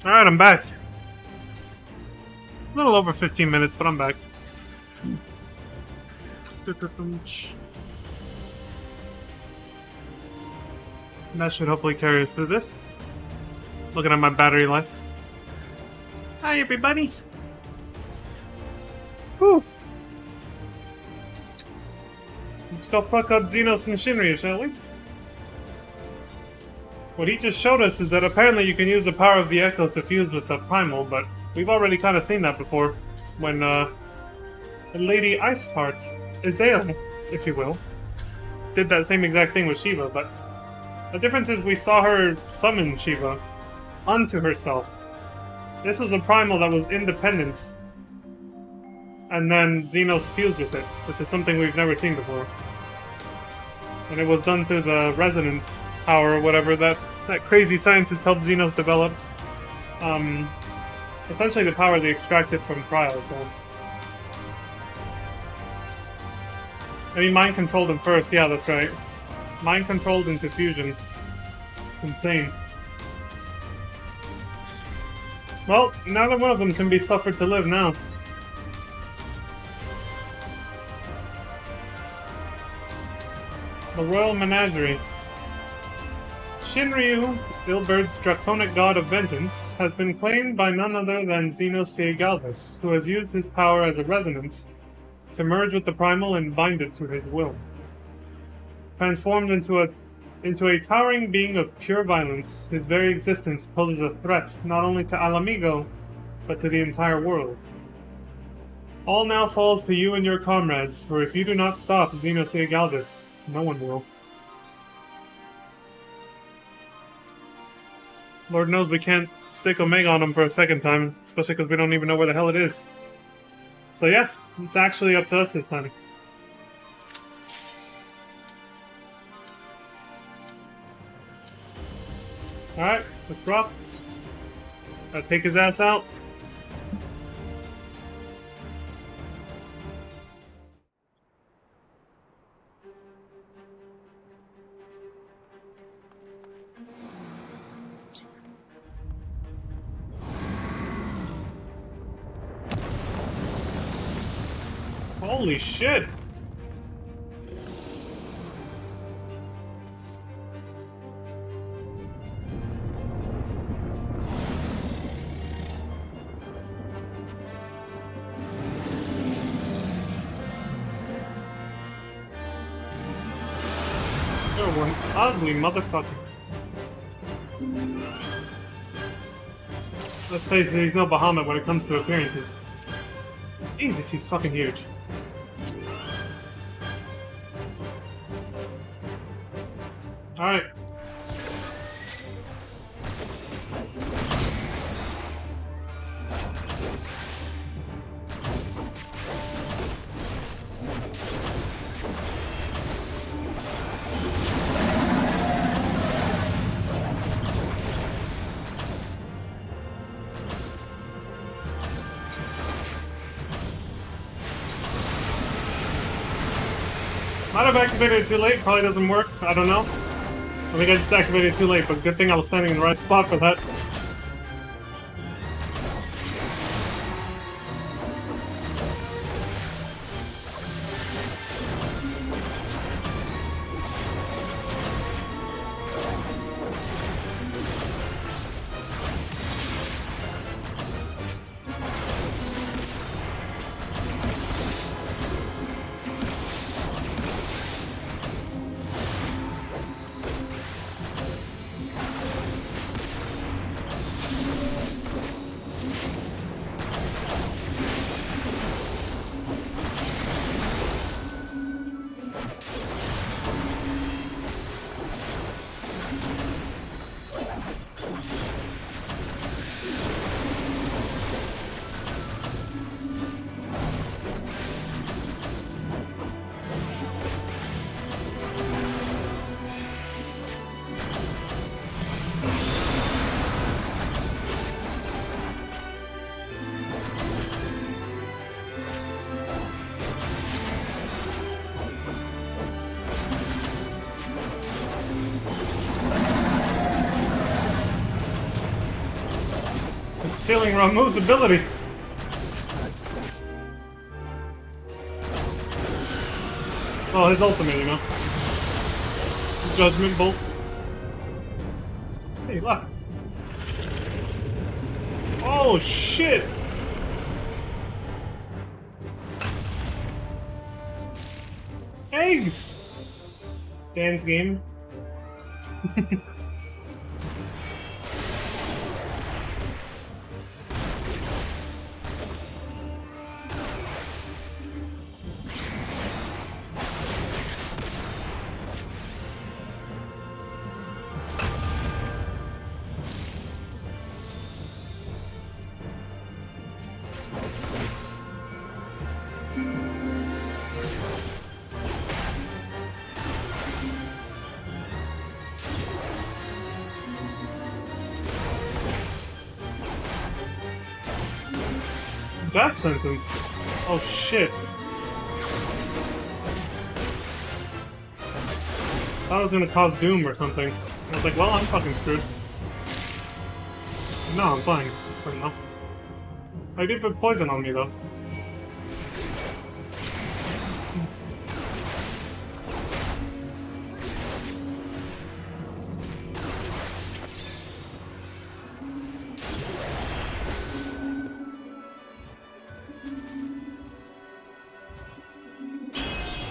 Alright, I'm back. A little over 15 minutes, but I'm back. That should hopefully carry us through this. Looking at my battery life. Hi, everybody. Whew. Let's go fuck up Xenos and Shinryu, shall we? What he just showed us is that apparently you can use the power of the Echo to fuse with the Primal, but we've already kind of seen that before. When, Lady Iceheart, Isaiah, if you will, did that same exact thing with Shiva, but the difference is we saw her summon Shiva unto herself. This was a Primal that was independent, and then Xenos fused with it, which is something we've never seen before. And it was done through the resonant power or whatever that crazy scientist helped Xenos develop. Essentially the power they extracted from Cryo, so... I mean, mind controlled him first, yeah, that's right. Mind controlled into fusion. Insane. Well, neither one of them can be suffered to live now. The Royal Menagerie. Shinryu, Ilbird's draconic god of vengeance, has been claimed by none other than Xenos Galvus, who has used his power as a resonance to merge with the Primal and bind it to his will. Transformed into a towering being of pure violence, his very existence poses a threat not only to Alamigo, but to the entire world. All now falls to you and your comrades, for if you do not stop Xenos Galvus, no one will. Lord knows we can't stick Omega on him for a second time, especially because we don't even know where the hell it is. So yeah, it's actually up to us this time. Alright, let's drop. Gotta take his ass out. Holy shit! You're one ugly motherfucker. Let's face it, he's no Bahamut when it comes to appearances. Jesus, he's fucking huge. Alright. Might have activated it too late, probably doesn't work, I don't know. I think I just activated it too late, but good thing I was standing in the right spot for that. Stealing Ramuh's ability. Well, his ultimate, you know. Judgment Bolt. Hey, he left. Oh, shit! Eggs! Dance game. Death sentence. Oh shit. Thought I was gonna cause doom or something. I was like, well, I'm fucking screwed. No, I'm fine. For now. I did put poison on me though.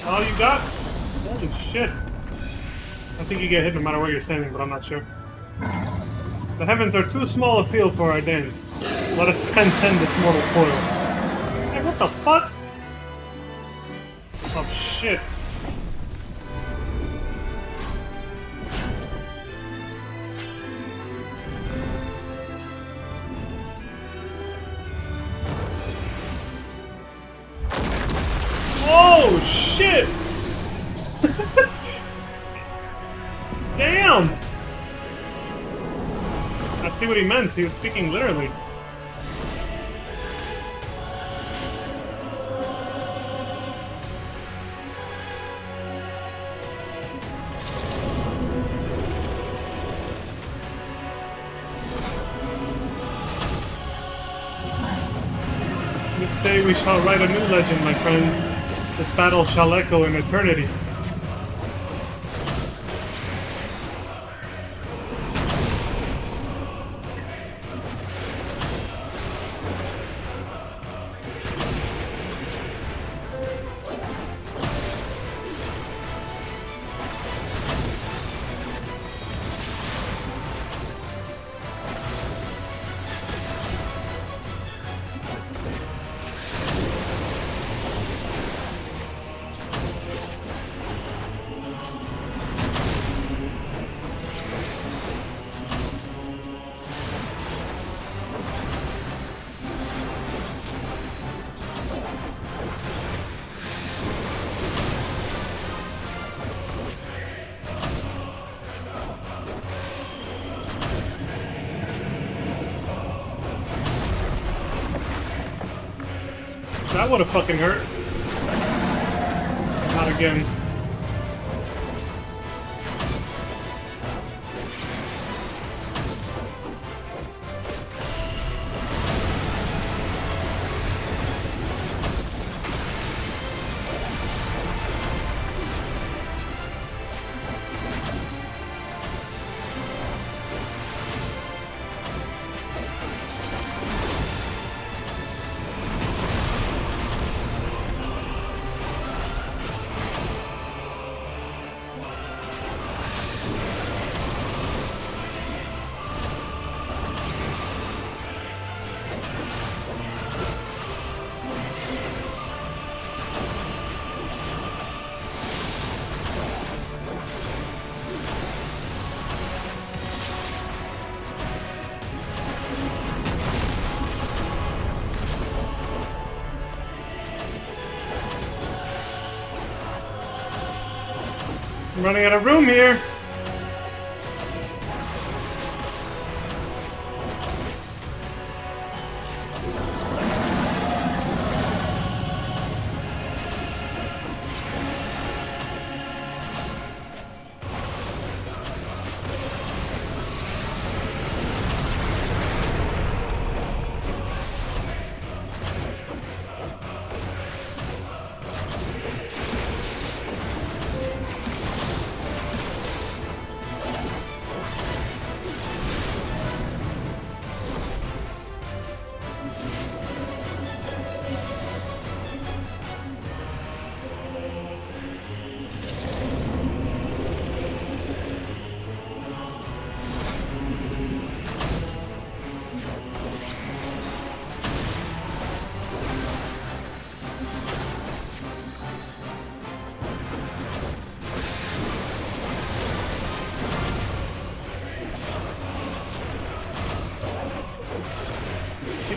All you got? Holy shit. I think you get hit no matter where you're standing, but I'm not sure. The heavens are too small a field for our dance. Let us transcend this mortal coil. Hey, what the fuck? Oh shit. Oh shit! Damn! I see what he meant. He was speaking literally. This day we shall write a new legend, my friends. This battle shall echo in eternity. That would have fucking hurt. Not again. I'm running out of room here.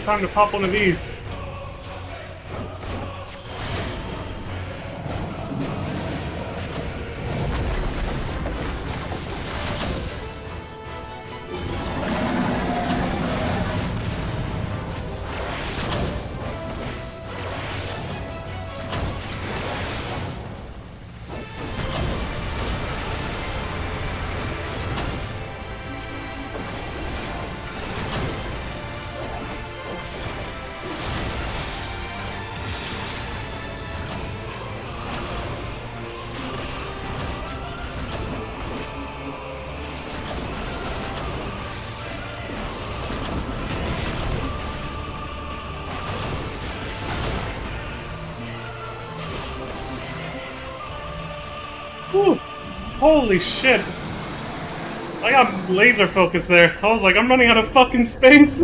time to pop one of these. Oof. Holy shit. I got laser focus there. I was like, I'm running out of fucking space.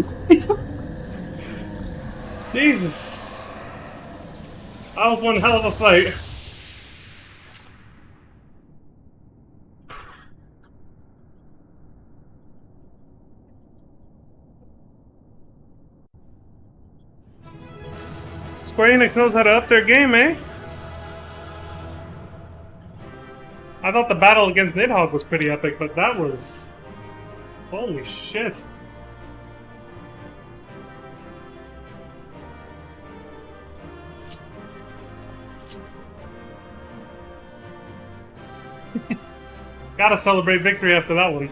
Jesus. That was one hell of a fight. Square Enix knows how to up their game, eh? I thought the battle against Nidhogg was pretty epic, but that was... Holy shit. Gotta celebrate victory after that one.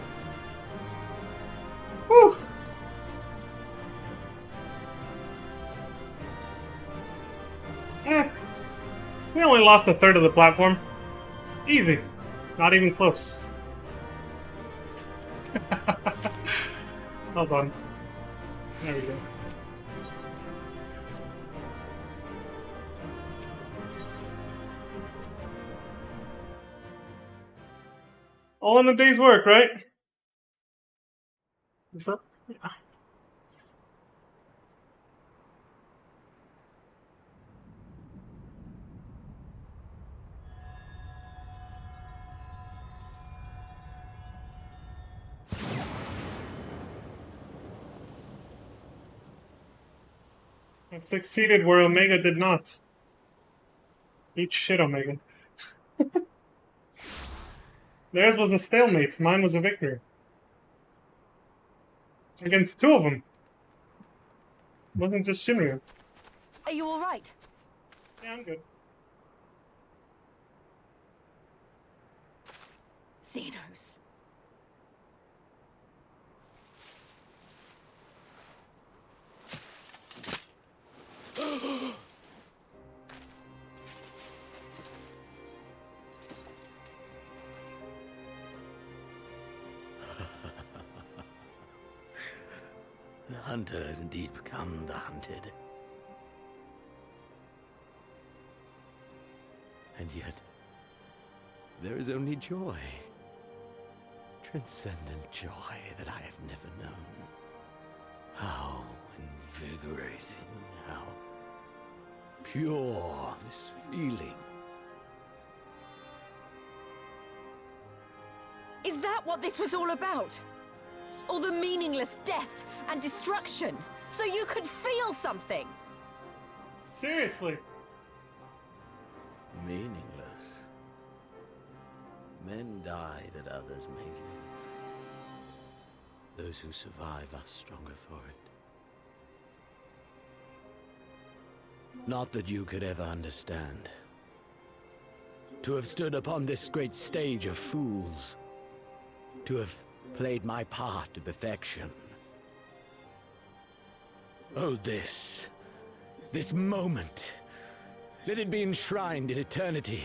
Whew. We only lost a third of the platform. Easy. Not even close. Hold on. There we go. All in a day's work, right? What's up? Yeah. I succeeded where Omega did not. Eat shit, Omega. Theirs was a stalemate. Mine was a victory. Against two of them. It wasn't just Shinryu. Are you alright? Yeah, I'm good. Xenos. The hunter has indeed become the hunted. And yet, there is only joy. Transcendent joy that I have never known. How invigorating, how pure this feeling. Is that what this was all about? All the meaningless death and destruction, so you could feel something? Seriously. Meaningless. Men die that others may live. Those who survive are stronger for it. Not that you could ever understand. To have stood upon this great stage of fools. To have played my part to perfection. Oh, this moment. Let it be enshrined in eternity.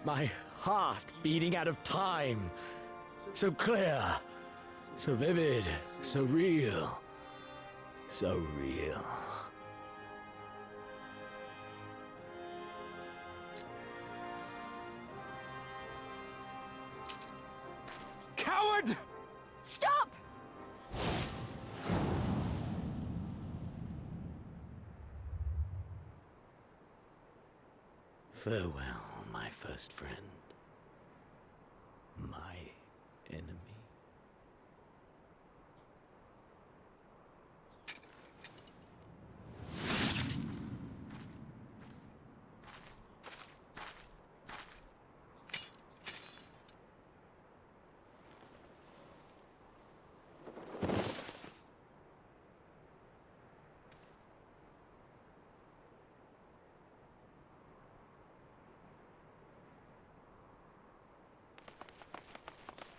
My heart beating out of time. So clear, so vivid, so real. So real. Coward! Stop! Farewell, my first friend. My enemy.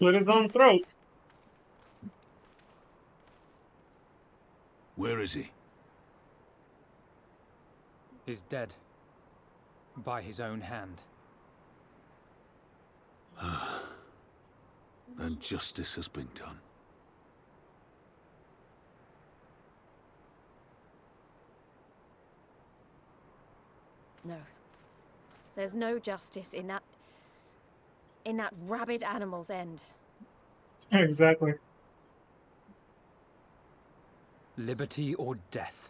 Slit his own throat. Where is he? Is dead. By his own hand. Then justice has been done. No. There's no justice in that rabid animal's end. Exactly. Liberty or death.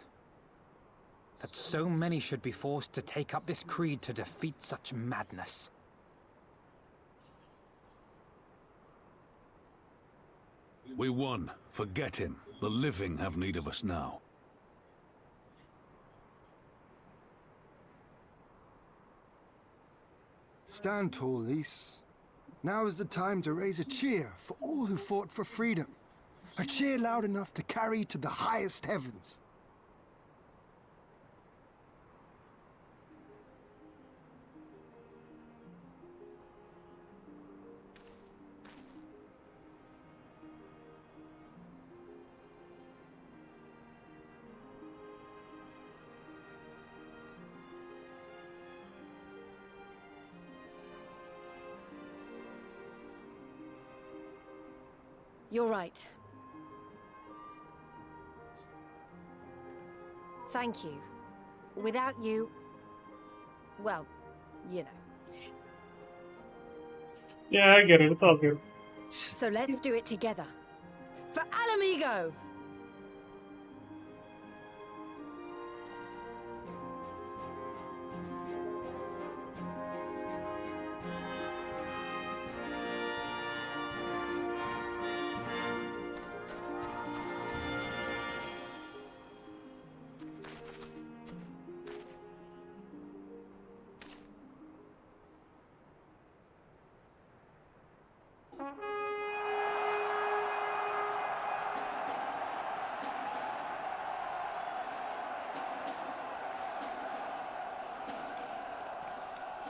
That so many should be forced to take up this creed to defeat such madness. We won. Forget him. The living have need of us now. Stand tall, Lys. Now is the time to raise a cheer for all who fought for freedom. A cheer loud enough to carry to the highest heavens. You're right. Thank you. Without you... well, you know. Yeah, I get it. It's all good. So let's do it together. For Alamigo!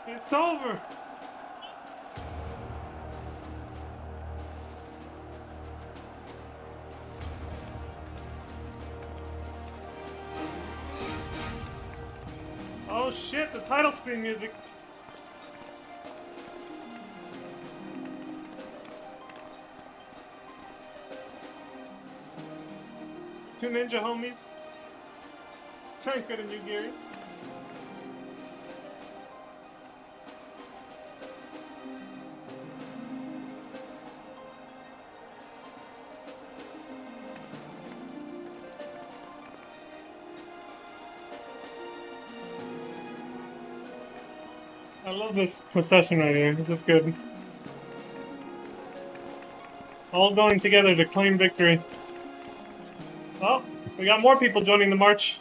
It's over. Oh shit, the title screen music. Two ninja homies. Good on you, Gary. I love this procession right here. This is good. All going together to claim victory. Oh, we got more people joining the march.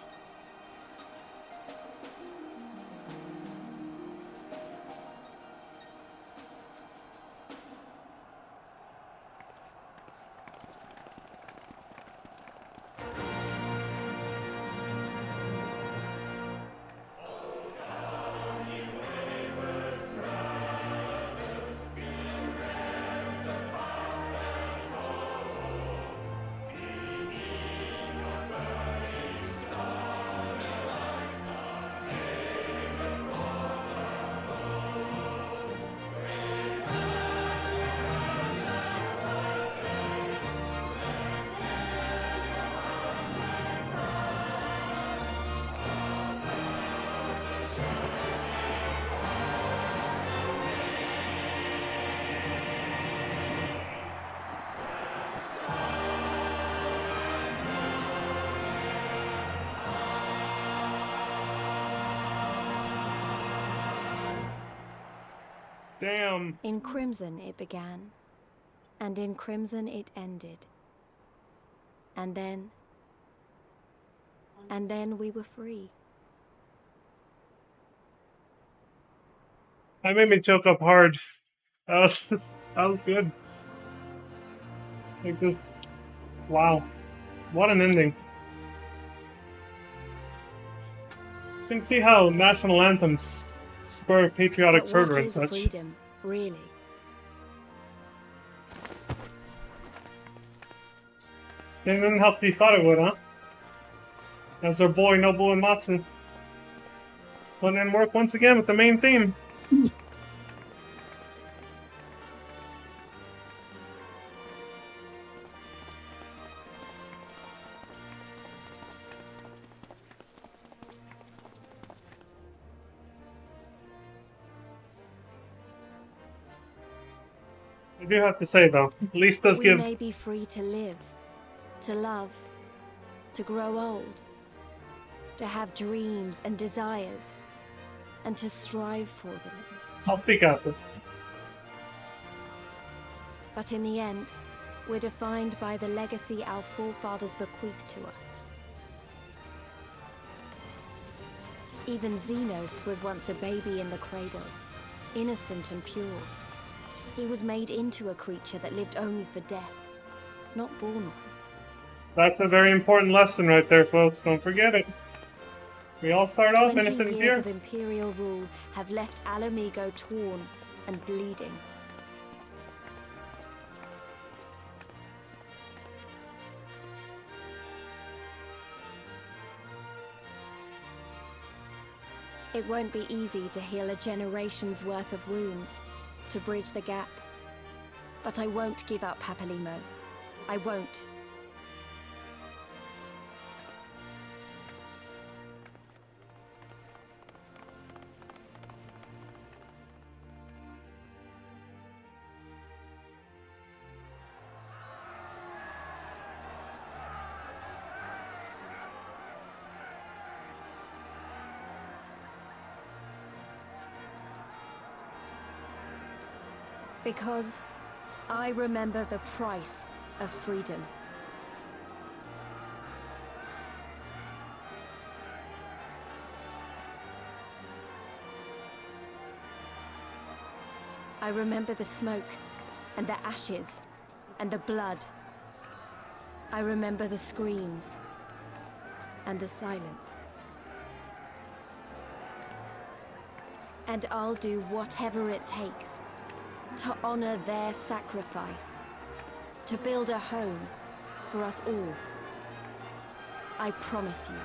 Damn. In crimson it began, and in crimson it ended. And then we were free. That made me choke up hard. That was good. Like just, wow. What an ending. You can see how national anthems spur patriotic But fervor what and is such. freedom, really? Didn't end how you thought it would, huh? That's our boy Nobu and Matsu. Putting in work once again with the main theme. I do have to say though, at least does We give. may be free to live, to love, to grow old, to have dreams and desires, and to strive for them. I'll speak after. But in the end, we're defined by the legacy our forefathers bequeathed to us. Even Xenos was once a baby in the cradle, innocent and pure. He was made into a creature that lived only for death, not born one. That's a very important lesson right there, folks. Don't forget it. We all start off 20 innocent and years pure. of Imperial rule have left Alamigo torn and bleeding. It won't be easy to heal a generation's worth of wounds, to bridge the gap. But I won't give up, Papalimo. I won't. Because I remember the price of freedom. I remember the smoke, and the ashes, and the blood. I remember the screams, and the silence. And I'll do whatever it takes to honor their sacrifice, to build a home for us all. I promise you.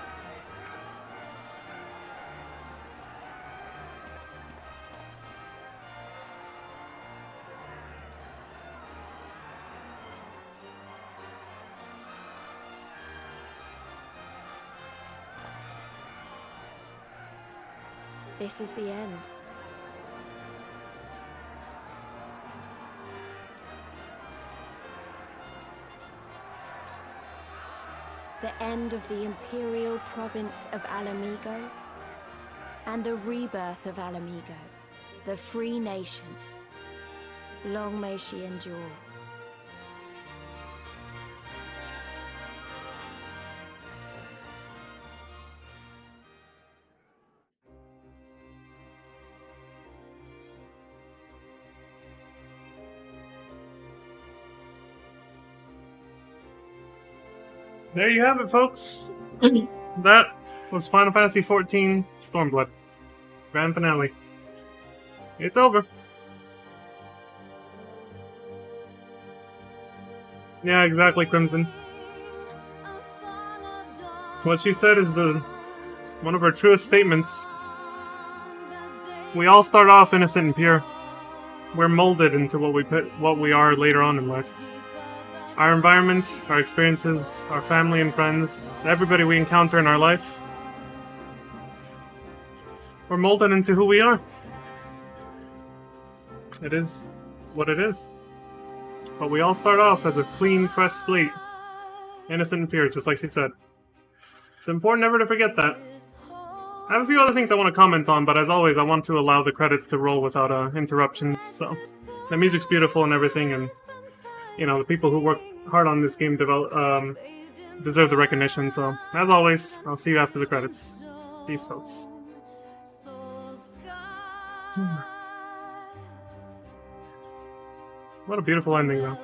This is the end. The end of the Imperial province of Alamigo, and the rebirth of Alamigo, the free nation. Long may she endure. There you have it, folks. That was Final Fantasy XIV Stormblood. Grand finale. It's over. Yeah, exactly, Crimson. What she said is one of her truest statements. We all start off innocent and pure. We're molded into what we are later on in life. Our environment, our experiences, our family and friends, everybody we encounter in our life, we're molded into who we are. It is what it is. But we all start off as a clean, fresh slate. Innocent and pure, just like she said. It's important never to forget that. I have a few other things I want to comment on, but as always, I want to allow the credits to roll without interruptions, so... The music's beautiful and everything, and... You know, the people who work hard on this game deserve the recognition, so... As always, I'll see you after the credits. Peace, folks. What a beautiful ending, though.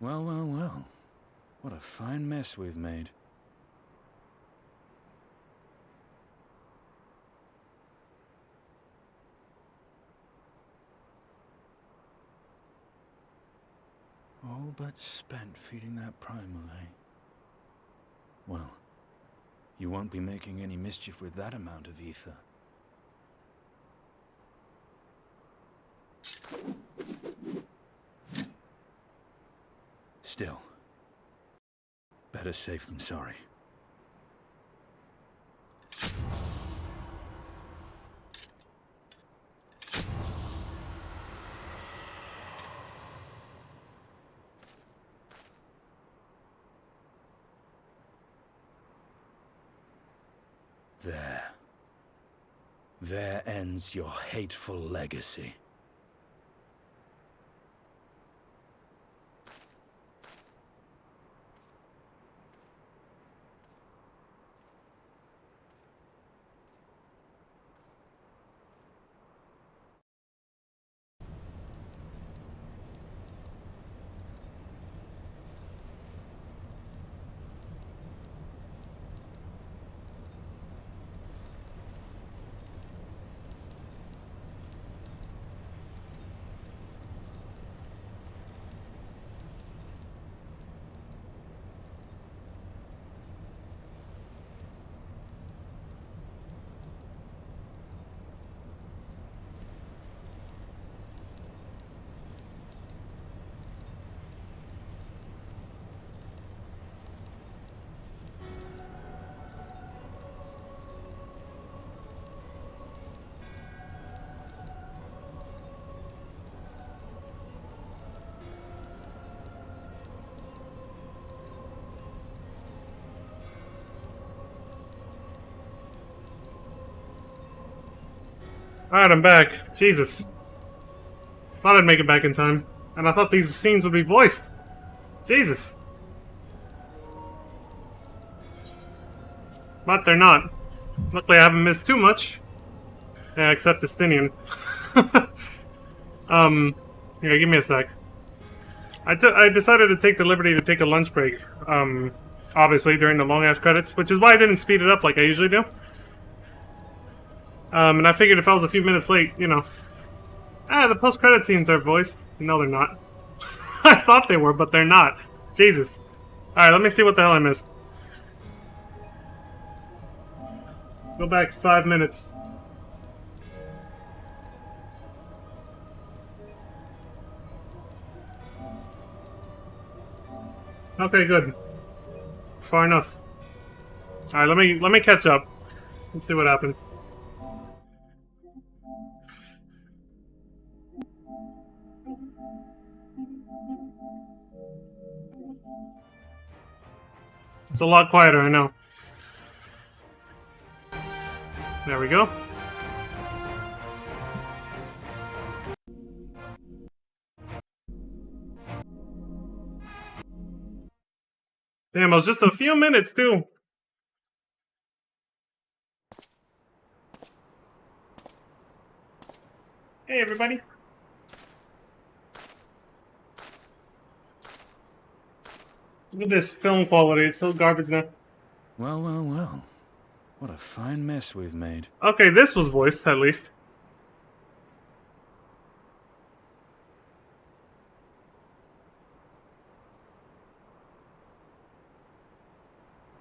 Well, well, well. What a fine mess we've made. All but spent feeding that primal, eh? Well, you won't be making any mischief with that amount of ether. Still, better safe than sorry. There. There ends your hateful legacy. Alright, I'm back. Jesus. Thought I'd make it back in time. And I thought these scenes would be voiced. Jesus. But they're not. Luckily I haven't missed too much. Yeah, except Justinian. Here, give me a sec. I decided to take the liberty to take a lunch break. Obviously during the long-ass credits, which is why I didn't speed it up like I usually do. And I figured if I was a few minutes late, you know... the post-credit scenes are voiced. No, they're not. I thought they were, but they're not. Jesus. Alright, let me see what the hell I missed. Go back 5 minutes. Okay, good. It's far enough. Alright, let me catch up. Let's see what happened. It's a lot quieter, I know. There we go. Damn, it was just a few minutes, too. Hey, everybody. Look at this film quality, it's so garbage now. Well, well, well. What a fine mess we've made. Okay, this was voiced, at least.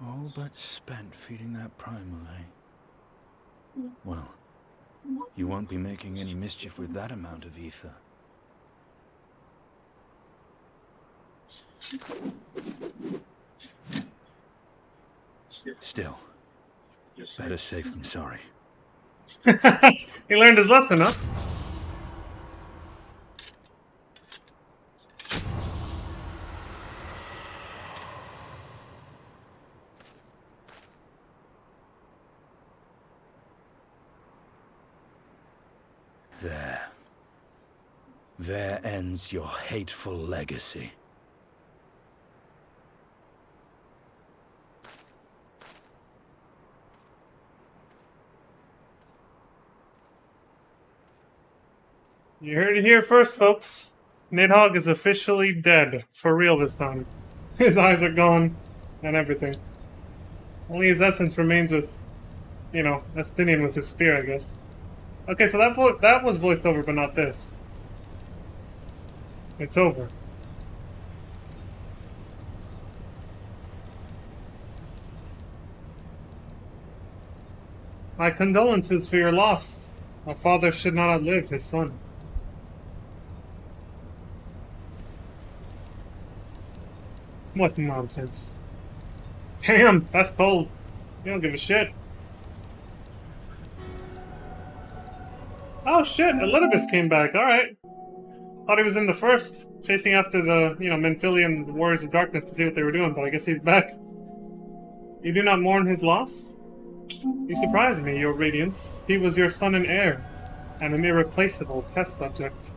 All but spent feeding that primal, eh? Well, you won't be making any mischief with that amount of ether. Still, better safe than sorry. He learned his lesson, huh? There. There ends your hateful legacy. You heard it here first, folks. Nidhogg is officially dead. For real this time. His eyes are gone, and everything. Only his essence remains with, you know, Estinian with his spear, I guess. Okay, so that was voiced over, but not this. It's over. My condolences for your loss. A father should not outlive his son. What nonsense. Damn, that's cold. You don't give a shit. Oh shit, Elidibus came back, alright. Thought he was in the first, chasing after the, you know, Menphilian Warriors of Darkness to see what they were doing, but I guess he's back. You do not mourn his loss? You surprise me, your radiance. He was your son and heir, and an irreplaceable test subject.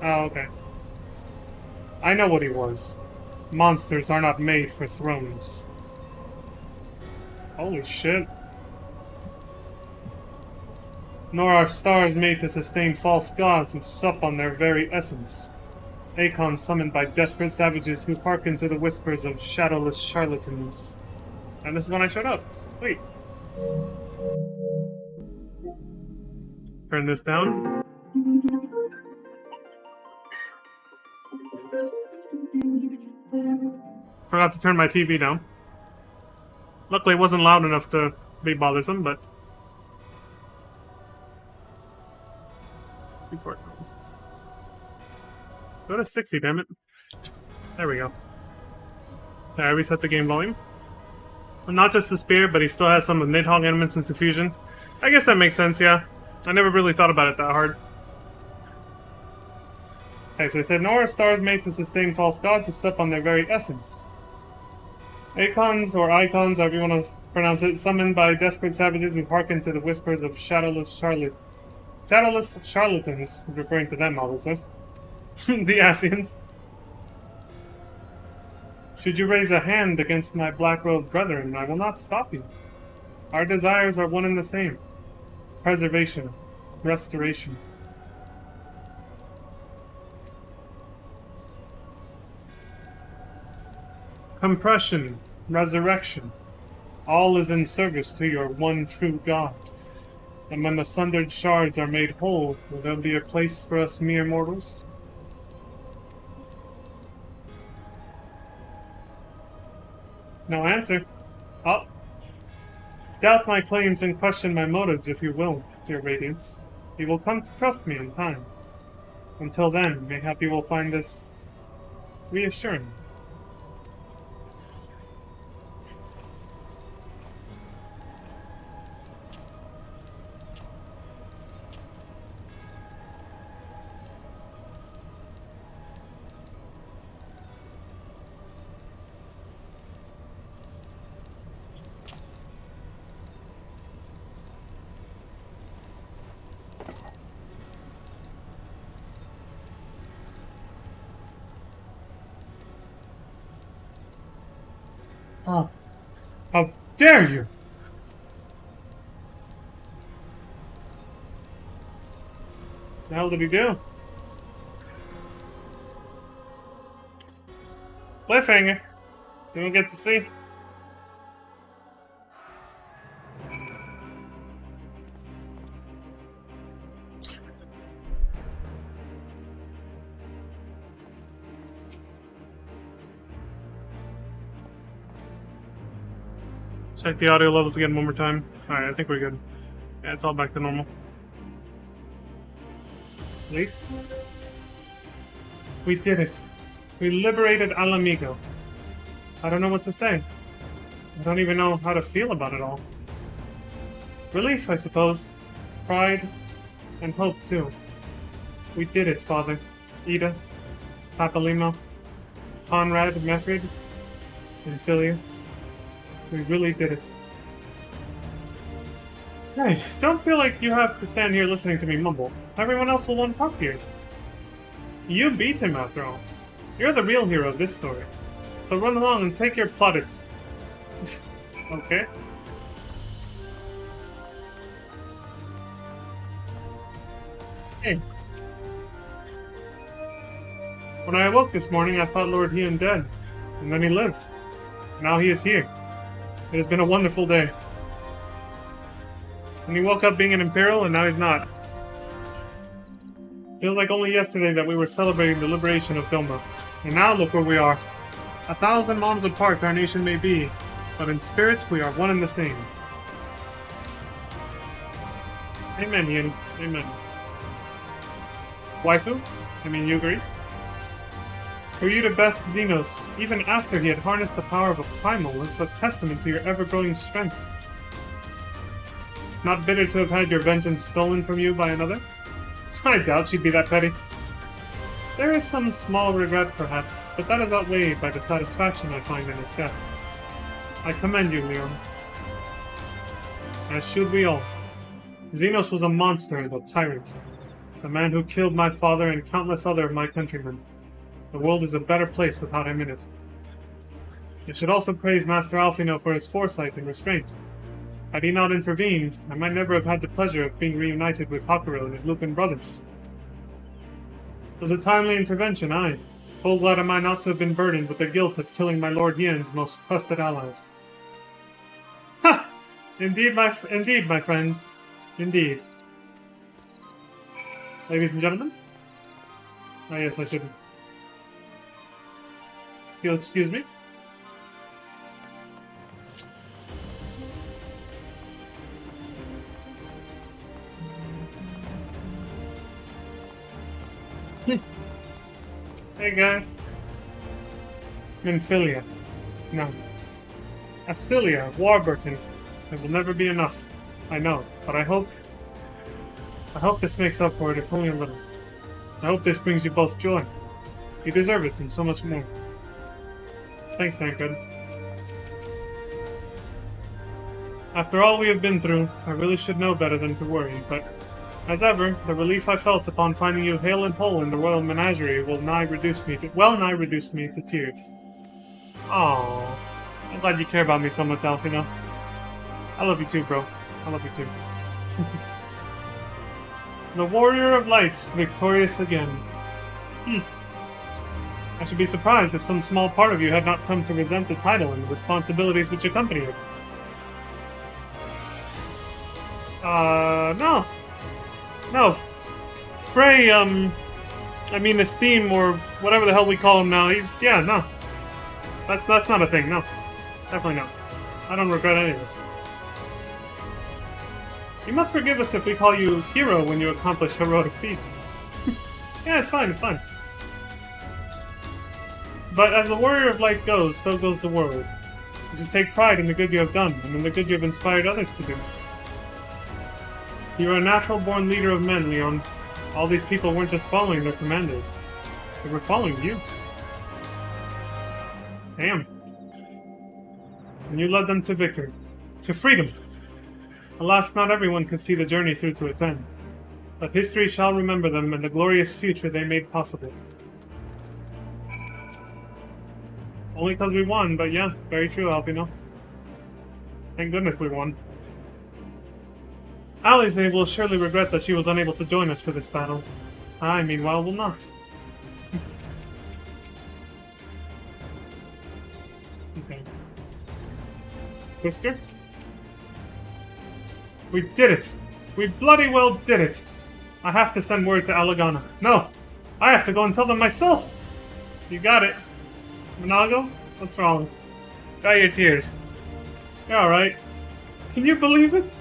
Oh, okay. I know what he was. Monsters are not made for thrones. Holy shit. Nor are stars made to sustain false gods who sup on their very essence. Acons summoned by desperate savages who hearken to the whispers of shadowless charlatans. And this is when I showed up. Wait. Turn this down. Forgot to turn my TV down. Luckily it wasn't loud enough to be bothersome, but... Go to 60, damn it. There we go. I reset the game volume. Well, not just the spear, but he still has some of Nidhogg elements since diffusion. I guess that makes sense, yeah. I never really thought about it that hard. Okay, so he said, nor are stars made to sustain false gods who sup on their very essence. Acons, or icons, however you want to pronounce it, summoned by desperate savages who hearken to the whispers of shadowless charlatans, referring to them, obviously. The Asians. Should you raise a hand against my black-robed brethren, I will not stop you. Our desires are one and the same. Preservation. Restoration. Compression. Resurrection. All is in service to your one true God. And when the sundered shards are made whole, will there be a place for us mere mortals? No answer. Oh. Doubt my claims and question my motives if you will, dear Radiance. You will come to trust me in time. Until then, mayhap you will find this reassuring. Oh. How dare you! The hell did he do? Cliffhanger. You don't get to see. Check the audio levels again one more time. Alright, I think we're good. Yeah, it's all back to normal. Please? We did it. We liberated Alamigo. I don't know what to say. I don't even know how to feel about it all. Relief, I suppose. Pride. And hope, too. We did it, Father. Ida. Papalimo. Conrad, Methrid. And Philia. We really did it. Hey, don't feel like you have to stand here listening to me mumble. Everyone else will want to talk to you. You beat him, after all. You're the real hero of this story. So run along and take your plaudits. Okay. Hey. When I awoke this morning, I thought Lord Hien dead, and then he lived. Now he is here. It has been a wonderful day. And he woke up being an Imperial, and now he's not. Feels like only yesterday that we were celebrating the liberation of Doma. And now look where we are. 1,000 moms apart our nation may be, but in spirit we are one and the same. Amen, Hien. Amen. Waifu? You agree? For you to best Xenos, even after he had harnessed the power of a primal, is a testament to your ever-growing strength. Not bitter to have had your vengeance stolen from you by another? I doubt she'd be that petty. There is some small regret, perhaps, but that is outweighed by the satisfaction I find in his death. I commend you, Leon. As should we all. Xenos was a monster and a tyrant. The man who killed my father and countless other of my countrymen. The world is a better place without him in it. You should also praise Master Alfino for his foresight and restraint. Had he not intervened, I might never have had the pleasure of being reunited with Hakuro and his Lupin brothers. It was a timely intervention, aye. Full glad am I not to have been burdened with the guilt of killing my Lord Hien's most trusted allies. Ha! Indeed, my friend. Indeed. Ladies and gentlemen? Ah, yes, I should. You'll excuse me? Hey guys. Minfilia. No. Acilia, Warburton. It will never be enough. I know, but I hope this makes up for it, if only a little. I hope this brings you both joy. You deserve it, and so much more. Thanks, Tancred. After all we have been through, I really should know better than to worry, but as ever, the relief I felt upon finding you hale and whole in the royal menagerie will nigh reduce me to tears. Aww. I'm glad you care about me so much, Alfino. I love you too, bro. I love you too. The Warrior of Lights, victorious again. I should be surprised if some small part of you had not come to resent the title and the responsibilities which accompany it. No. No. Frey, Esteem, or whatever the hell we call him now, no. That's not a thing, no. Definitely not. I don't regret any of this. You must forgive us if we call you Hero when you accomplish heroic feats. Yeah, it's fine, it's fine. But as the Warrior of Light goes, so goes the world. You should take pride in the good you have done, and in the good you have inspired others to do. You are a natural-born leader of men, Leon. All these people weren't just following their commanders. They were following you. Damn. And you led them to victory. To freedom! Alas, not everyone could see the journey through to its end. But history shall remember them and the glorious future they made possible. Only because we won, but yeah, very true, Alfino. Thank goodness we won. Alize will surely regret that she was unable to join us for this battle. I, meanwhile, will not. Okay. Twister? We did it! We bloody well did it! I have to send word to Alagana. No! I have to go and tell them myself! You got it. Monago? What's wrong? Dry your tears. You're alright. Can you believe it?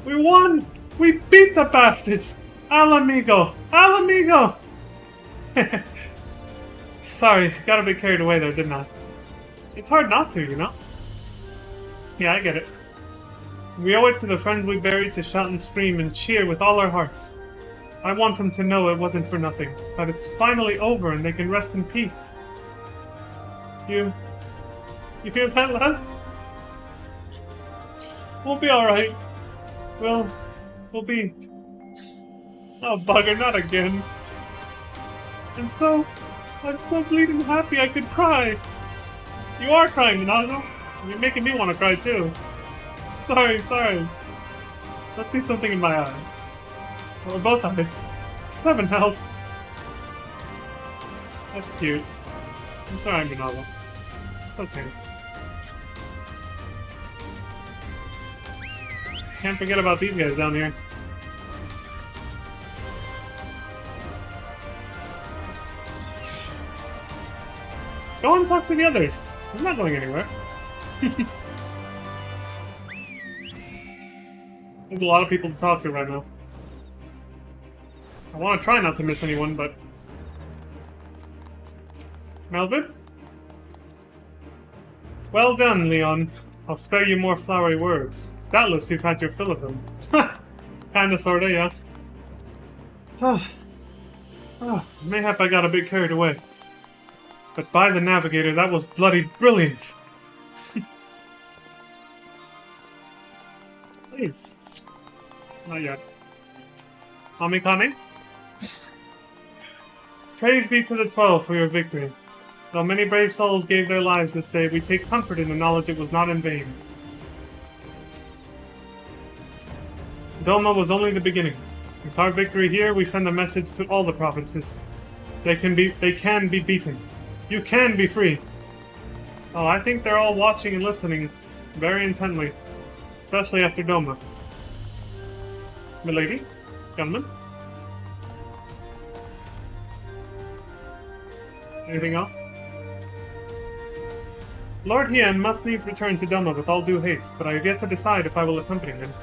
We won! We beat the bastards! Al amigo! Al amigo! Sorry, got a bit carried away there, didn't I? It's hard not to, you know? Yeah, I get it. We owe it to the friends we buried to shout and scream and cheer with all our hearts. I want them to know it wasn't for nothing, that it's finally over and they can rest in peace. You hear that, lads? We'll be alright. We'll be... Oh, bugger, not again. I'm so bleeding happy I could cry. You are crying, Nago. You're making me want to cry, too. Sorry. Must be something in my eye. Or both eyes. 7 health. That's cute. It's alright, Manolo. It's okay. Can't forget about these guys down here. Go and talk to the others. I'm not going anywhere. There's a lot of people to talk to right now. I want to try not to miss anyone, but... Melvin? Well done, Leon. I'll spare you more flowery words. Doubtless you've had your fill of them. Kinda, sorta, yeah. Mayhap I got a bit carried away. But by the Navigator, that was bloody brilliant! Please. Not yet. Amikane? Praise be to the 12 for your victory. Though many brave souls gave their lives this day, we take comfort in the knowledge it was not in vain. Doma was only the beginning. With our victory here, we send a message to all the provinces. They can be beaten. You can be free. Oh, I think they're all watching and listening very intently. Especially after Doma. Milady? Gentlemen? Anything else? Lord Hien must needs return to Doma with all due haste, but I have yet to decide if I will accompany him.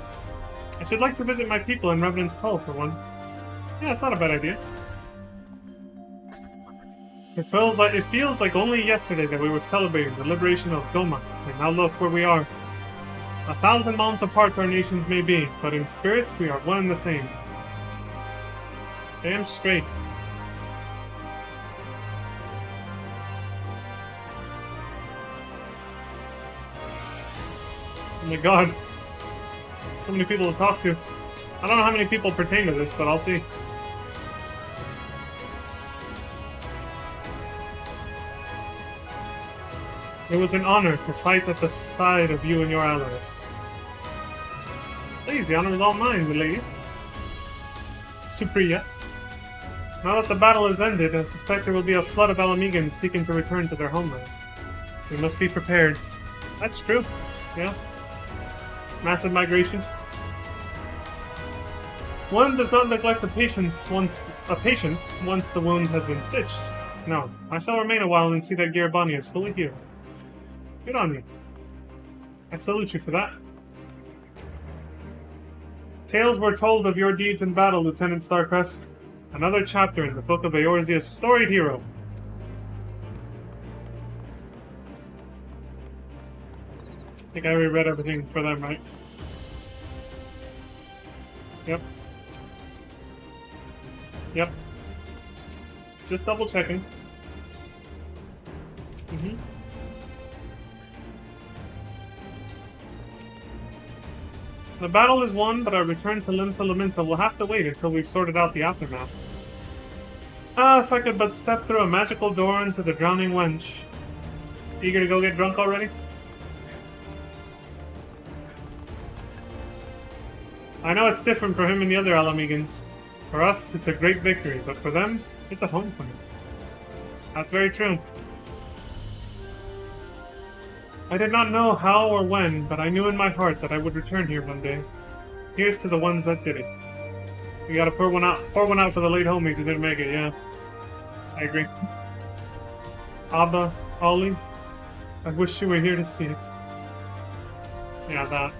I should like to visit my people in Revenant's Toll for one. Yeah, it's not a bad idea. It feels like only yesterday that we were celebrating the liberation of Doma, and now look where we are. 1,000 miles apart our nations may be, but in spirits we are one and the same. Damn straight. Oh my god. So many people to talk to. I don't know how many people pertain to this, but I'll see. It was an honor to fight at the side of you and your allies. Please, the honor is all mine, milady. Supriya. Now that the battle is ended, I suspect there will be a flood of Alamegans seeking to return to their homeland. We must be prepared. That's true. Yeah. Massive migration. One does not neglect a patient once the wound has been stitched. No, I shall remain a while and see that Garibani is fully healed. Good on you. I salute you for that. Tales were told of your deeds in battle, Lieutenant Starcrest. Another chapter in the book of Eorzea's storied hero. I think I already read everything for them, right? Yep. Yep. Just double checking. The battle is won, but our return to Limsa Lominsa will have to wait until we've sorted out the aftermath. Ah, if I could but step through a magical door into the drowning wench. Eager to go get drunk already? I know it's different for him and the other Alamegans. For us, it's a great victory, but for them, it's a homecoming. That's very true. I did not know how or when, but I knew in my heart that I would return here one day. Here's to the ones that did it. We gotta pour one out for the late homies who didn't make it, yeah. I agree. Abba, Ollie, I wish you were here to see it. Yeah, that.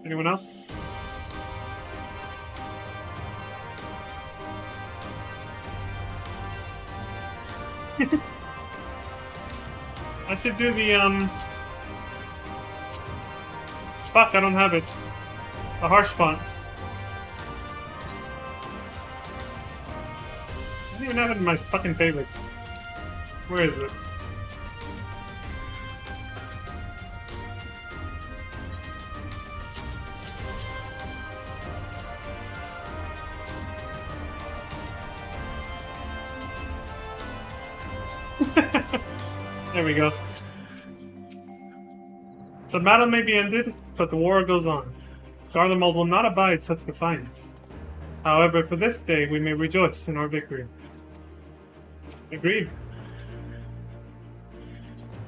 Anyone else? I should do the, Fuck, I don't have it. A harsh font. I don't even have it in my fucking favorites. Where is it? There we go. The battle may be ended, but the war goes on. Garlemald will not abide such defiance. However, for this day, we may rejoice in our victory. Agreed.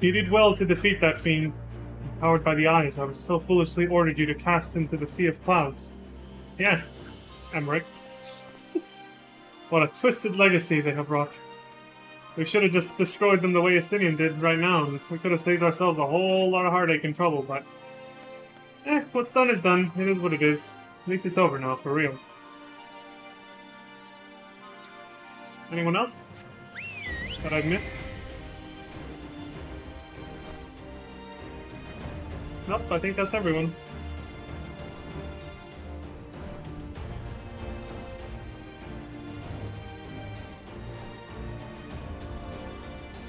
You did well to defeat that fiend. Empowered by the eyes, I was so foolishly ordered you to cast into the sea of clouds. Yeah, Emmerich. What a twisted legacy they have wrought. We should have just destroyed them the way Estinian did right now, and we could have saved ourselves a whole lot of heartache and trouble, but... what's done is done. It is what it is. At least it's over now, for real. Anyone else that I've missed? Nope, I think that's everyone.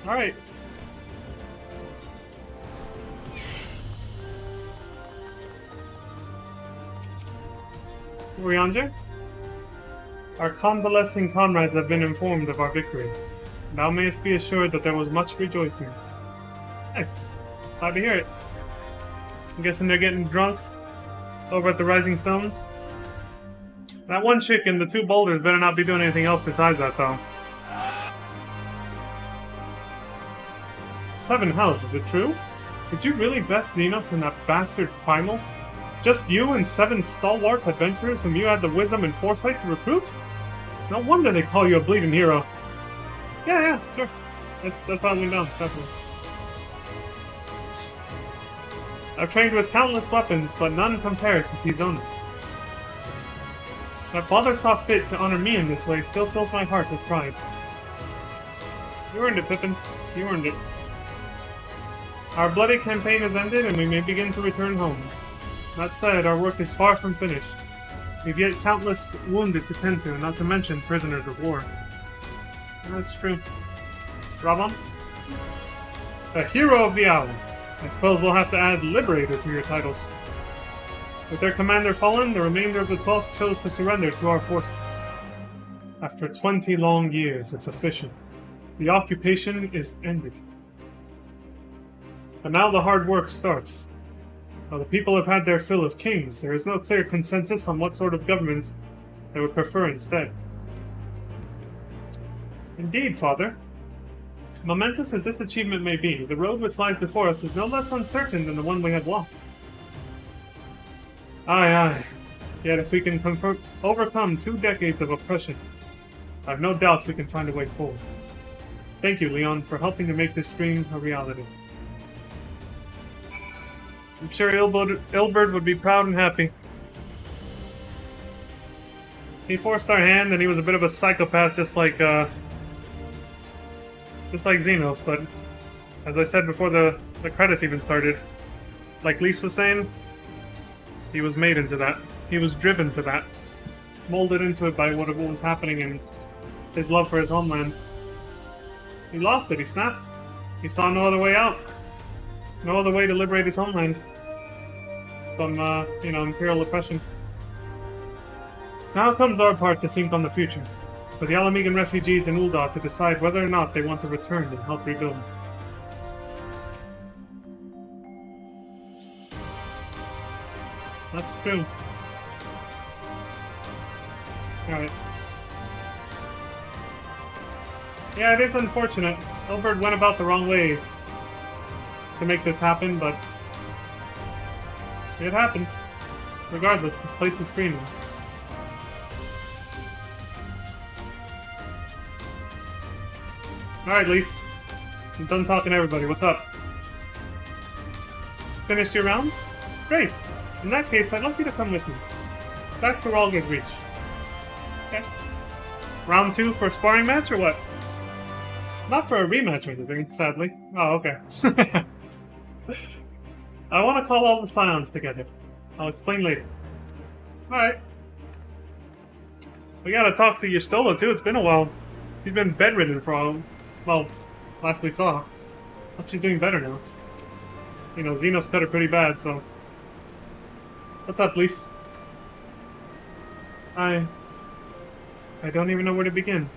Alright. Urianger? Our convalescing comrades have been informed of our victory. Thou mayest be assured that there was much rejoicing. Nice. Glad to hear it. I'm guessing they're getting drunk over at the Rising Stones. That one chick and the two boulders better not be doing anything else besides that, though. 7 houses, is it true? Did you really best Xenos in that bastard primal? Just you and 7 stalwart adventurers whom you had the wisdom and foresight to recruit? No wonder they call you a bleeding hero. Yeah, sure. That's how it went down, definitely. I've trained with countless weapons, but none compared to Tizona. My father saw fit to honor me in this way still fills my heart with pride. You earned it, Pippin. You earned it. Our bloody campaign has ended, and we may begin to return home. That said, our work is far from finished. We've yet countless wounded to tend to, not to mention prisoners of war. That's true. Rabon? A hero of the hour. I suppose we'll have to add Liberator to your titles. With their commander fallen, the remainder of the 12th chose to surrender to our forces. After 20 long years, it's official. The occupation is ended. But now the hard work starts. While the people have had their fill of kings, there is no clear consensus on what sort of government they would prefer instead. Indeed, Father. Momentous as this achievement may be, the road which lies before us is no less uncertain than the one we have walked. Aye. Yet if we can overcome 2 decades of oppression, I have no doubt we can find a way forward. Thank you, Leon, for helping to make this dream a reality. I'm sure Ilberd would be proud and happy. He forced our hand, and he was a bit of a psychopath, just like Xenos, but as I said before the credits even started, like Lise was saying, he was made into that. He was driven to that. Molded into it by what was happening in his love for his homeland. He lost it, he snapped. He saw no other way out. No other way to liberate his homeland from, imperial oppression. Now comes our part to think on the future, for the Alamegan refugees in Ul'dah to decide whether or not they want to return and help rebuild. That's true. Alright. Yeah, it is unfortunate. Ilberd went about the wrong way to make this happen, but it happened. Regardless, this place is free now. Alright, Lise. I'm done talking to everybody. What's up? Finished your rounds? Great! In that case, I'd like you to come with me. Back to Ralger's Reach. Okay. Round 2 for a sparring match, or what? Not for a rematch or anything, sadly. Oh, okay. I want to call all the Scions together. I'll explain later. Alright. We gotta talk to Y'shtola, too. It's been a while. She's been bedridden for a while. Well, last we saw. Hope she's doing better now. You know, Xenos cut her pretty bad, so... What's up, Lise? I don't even know where to begin.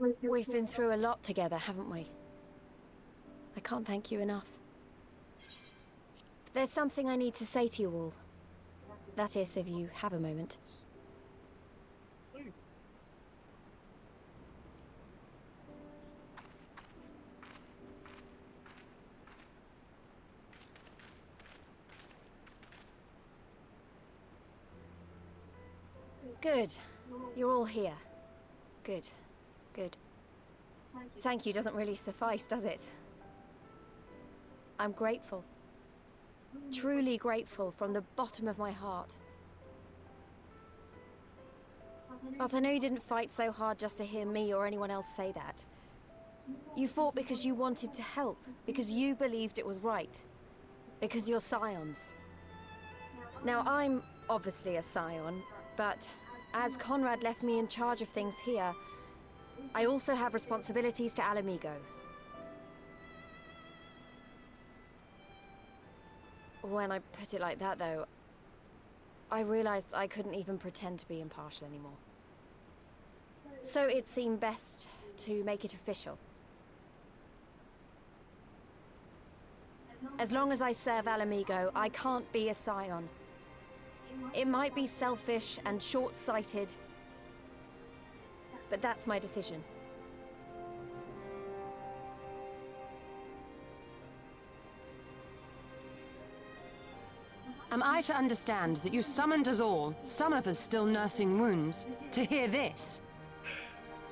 We've been through a lot together, haven't we? I can't thank you enough. There's something I need to say to you all. That is, if you have a moment. Please. Good. You're all here. Good. Good. Thank you doesn't really suffice, does it? I'm grateful. Truly grateful from the bottom of my heart. But I know you didn't fight so hard just to hear me or anyone else say that. You fought because you wanted to help, because you believed it was right. Because you're scions. Now, I'm obviously a scion, but as Conrad left me in charge of things here, I also have responsibilities to Alamigo. When I put it like that, though, I realized I couldn't even pretend to be impartial anymore. So it seemed best to make it official. As long as I serve Alamigo, I can't be a scion. It might be selfish and short-sighted, but that's my decision. Am I to understand that you summoned us all, some of us still nursing wounds, to hear this?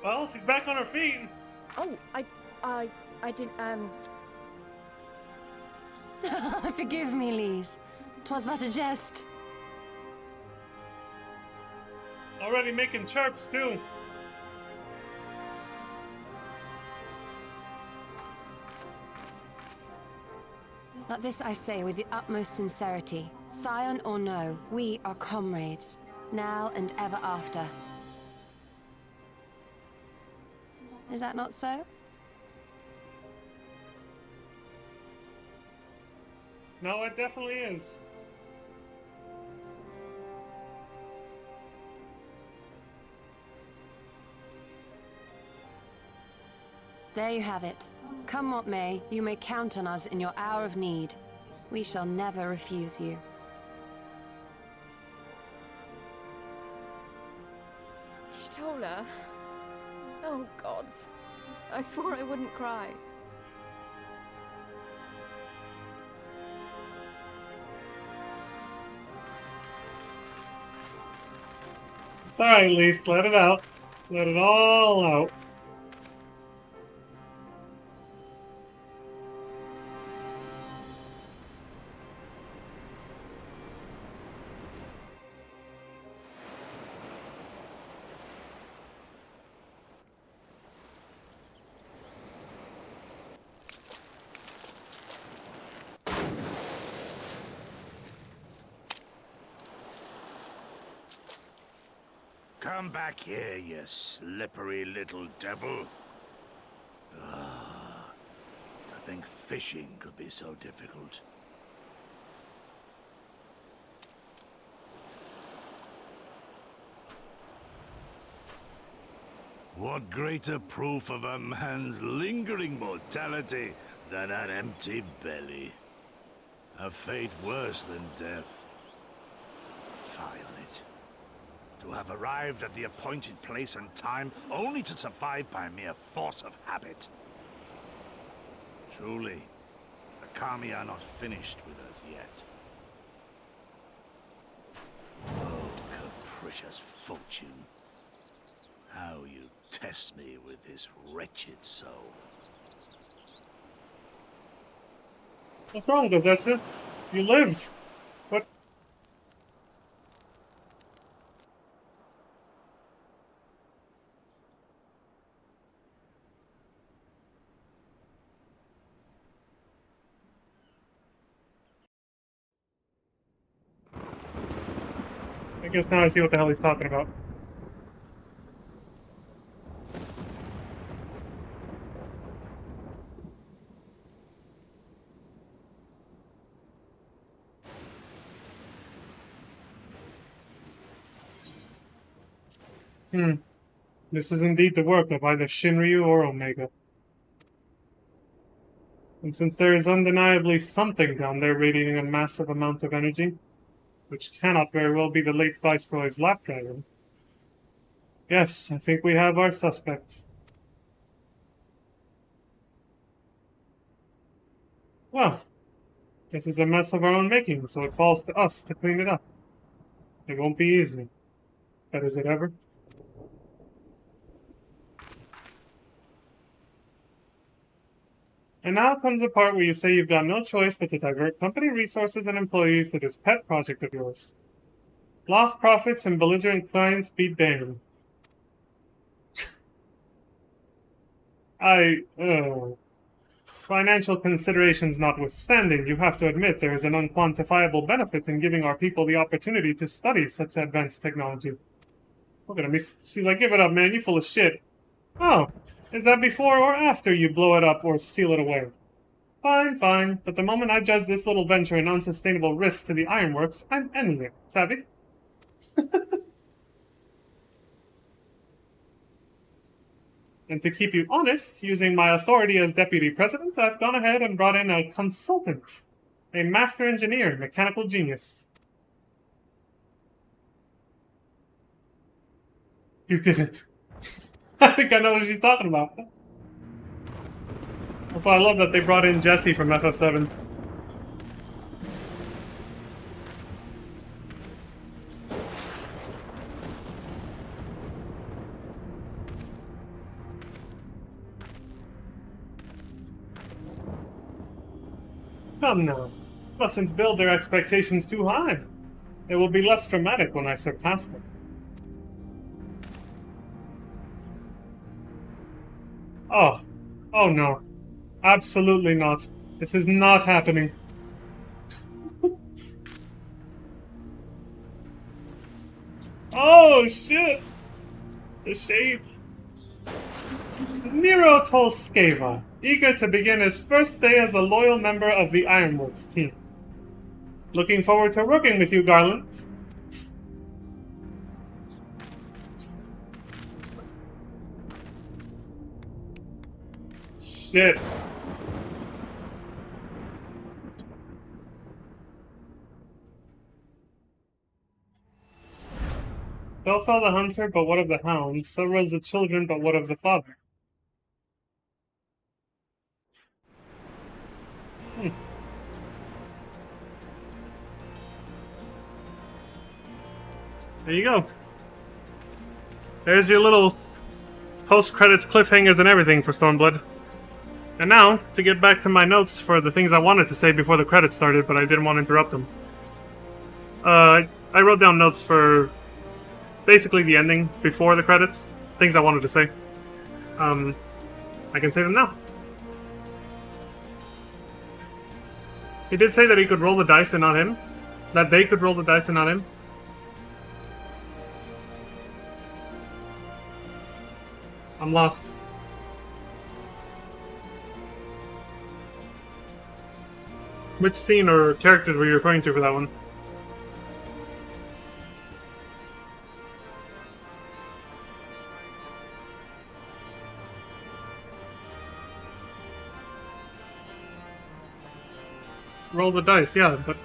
Well, she's back on her feet. Oh, I didn't, Forgive me, Lise. 'Twas but a jest. Already making chirps, too. But this I say with the utmost sincerity. Scion or no, we are comrades, now and ever after. Is that not so? No, it definitely is. There you have it. Come what may, you may count on us in your hour of need. We shall never refuse you. Stola. Oh, gods. I swore I wouldn't cry. It's alright, Lise. Let it out. Let it all out. Come back here, you slippery little devil. To think fishing could be so difficult. What greater proof of a man's lingering mortality than an empty belly? A fate worse than death. Fie on it. To have arrived at the appointed place and time, only to survive by mere force of habit. Truly, the Kami are not finished with us yet. Oh, capricious fortune. How you test me with this wretched soul. What's wrong, Gazetsu? You lived. What? I guess now I see what the hell he's talking about. This is indeed the work of either Shinryu or Omega. And since there is undeniably something down there radiating a massive amount of energy, which cannot very well be the late Viceroy's lap dragon, yes, I think we have our suspect. Well, this is a mess of our own making, so it falls to us to clean it up. It won't be easy, but is it ever? And now comes the part where you say you've got no choice but to divert company resources and employees to this pet project of yours. Lost profits and belligerent clients be damned. Financial considerations notwithstanding, you have to admit there is an unquantifiable benefit in giving our people the opportunity to study such advanced technology. Look at him, she's like, give it up, man, you full of shit. Oh, is that before or after you blow it up or seal it away? Fine, fine, but the moment I judge this little venture an unsustainable risk to the ironworks, I'm ending it, savvy? And to keep you honest, using my authority as deputy president, I've gone ahead and brought in a consultant, a master engineer, mechanical genius. You didn't. I think I know what she's talking about. Also, I love that they brought in Jesse from FF7. Come now. Mustn't build their expectations too high. It will be less dramatic when I surpass them. Oh no. Absolutely not. This is not happening. Oh shit! The shades. Nero Tolskeva, eager to begin his first day as a loyal member of the Ironworks team. Looking forward to working with you, Garland. Shit. So fell the hunter, but what of the hound? So rose the children, but what of the father? There you go. There's your little post-credits cliffhangers and everything for Stormblood. And now, to get back to my notes for the things I wanted to say before the credits started, but I didn't want to interrupt them. I wrote down notes for basically the ending before the credits. Things I wanted to say. I can say them now. He did say that he could roll the dice and not him. That they could roll the dice and not him. I'm lost. Which scene or characters were you referring to for that one? Roll the dice, yeah, but...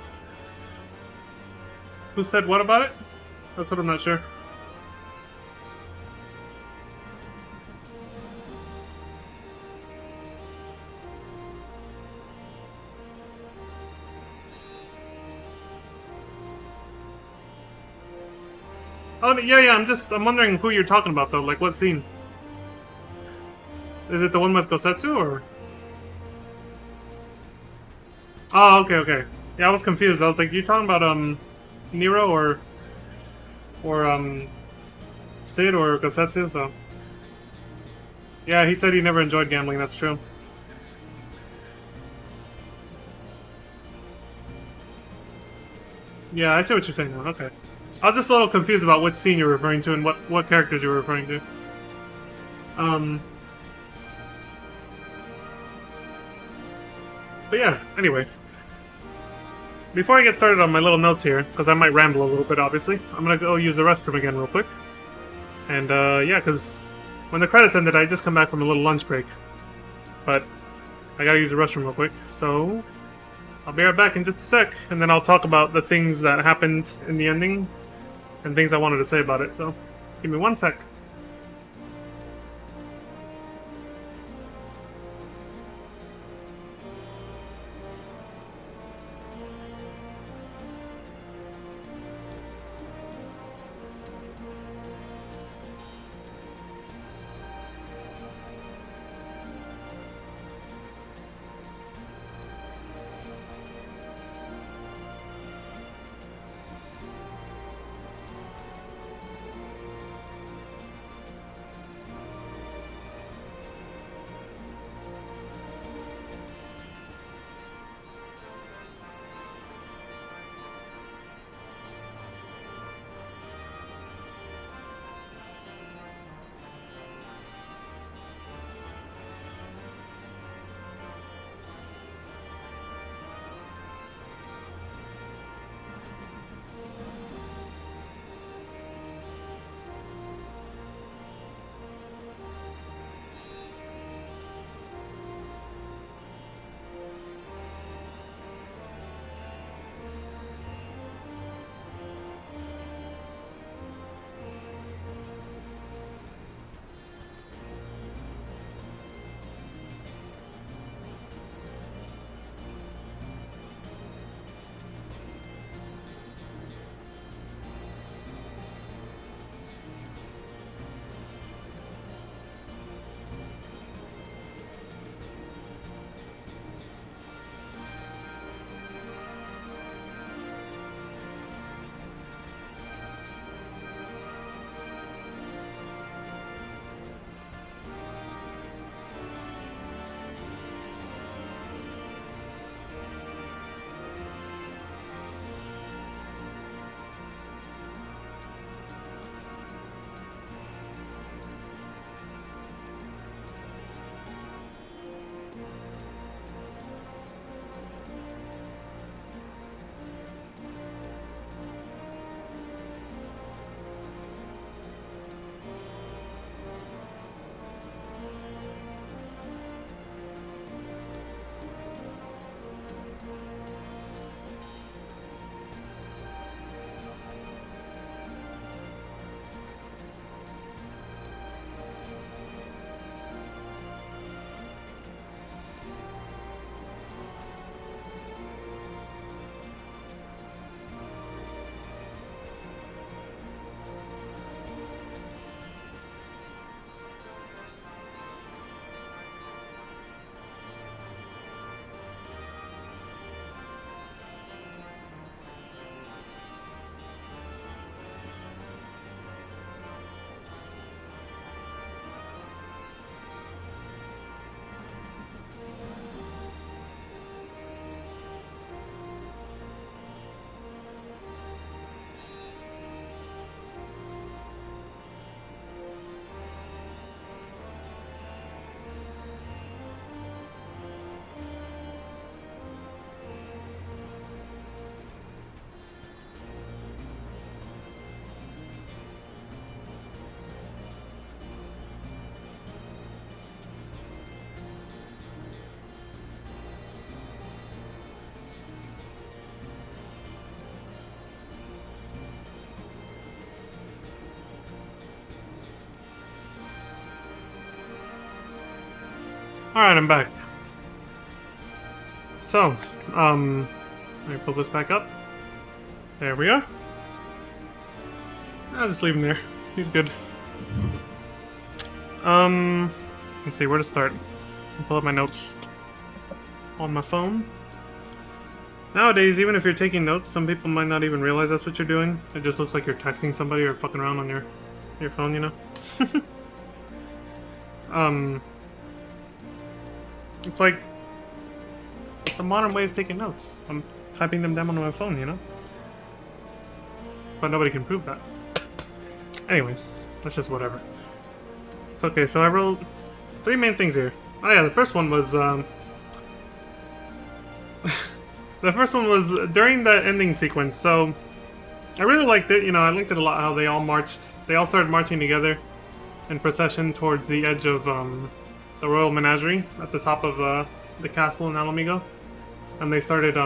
Who said what about it? That's what I'm not sure. Oh, yeah, I'm wondering who you're talking about, though. Like, what scene? Is it the one with Gosetsu, or...? Oh, okay. Yeah, I was confused. I was like, you talking about, Nero, or Sid, or Gosetsu, so... Yeah, he said he never enjoyed gambling, that's true. Yeah, I see what you're saying now, okay. I was just a little confused about which scene you're referring to and what characters you were referring to. But yeah, anyway. Before I get started on my little notes here, because I might ramble a little bit, obviously, I'm gonna go use the restroom again real quick. And, yeah, because when the credits ended, I just come back from a little lunch break. But I gotta use the restroom real quick, so I'll be right back in just a sec, and then I'll talk about the things that happened in the ending and things I wanted to say about it, so give me 1 sec. Alright, I'm back. So, let me pull this back up. There we are. I'll just leave him there. He's good. Let's see where to start. I'll pull up my notes on my phone. Nowadays, even if you're taking notes, some people might not even realize that's what you're doing. It just looks like you're texting somebody or fucking around on your phone, you know? It's like the modern way of taking notes. I'm typing them down on my phone, you know? But nobody can prove that. Anyway, that's just whatever. It's okay, so I wrote 3 main things here. Oh yeah, the first one was, the first one was during the ending sequence, so I really liked it, you know, I liked it a lot how they all started marching together. in procession towards the edge of the royal menagerie at the top of the castle in Alamigo, and they started,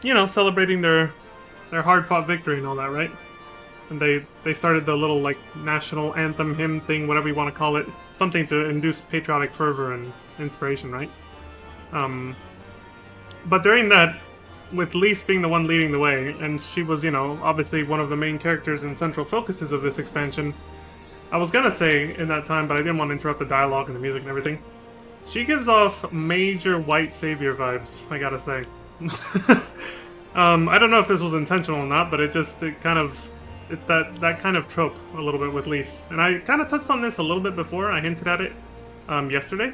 you know, celebrating their hard-fought victory and all that, right? And they started the little, like, national anthem hymn thing, whatever you want to call it, something to induce patriotic fervor and inspiration, right? But during that, with Lise being the one leading the way, and she was, you know, obviously one of the main characters and central focuses of this expansion, I was gonna say in that time, but I didn't want to interrupt the dialogue and the music and everything, she gives off major white savior vibes, I gotta say. I don't know if this was intentional or not, but it's that kind of trope a little bit with Lise. And I kind of touched on this a little bit before, I hinted at it yesterday,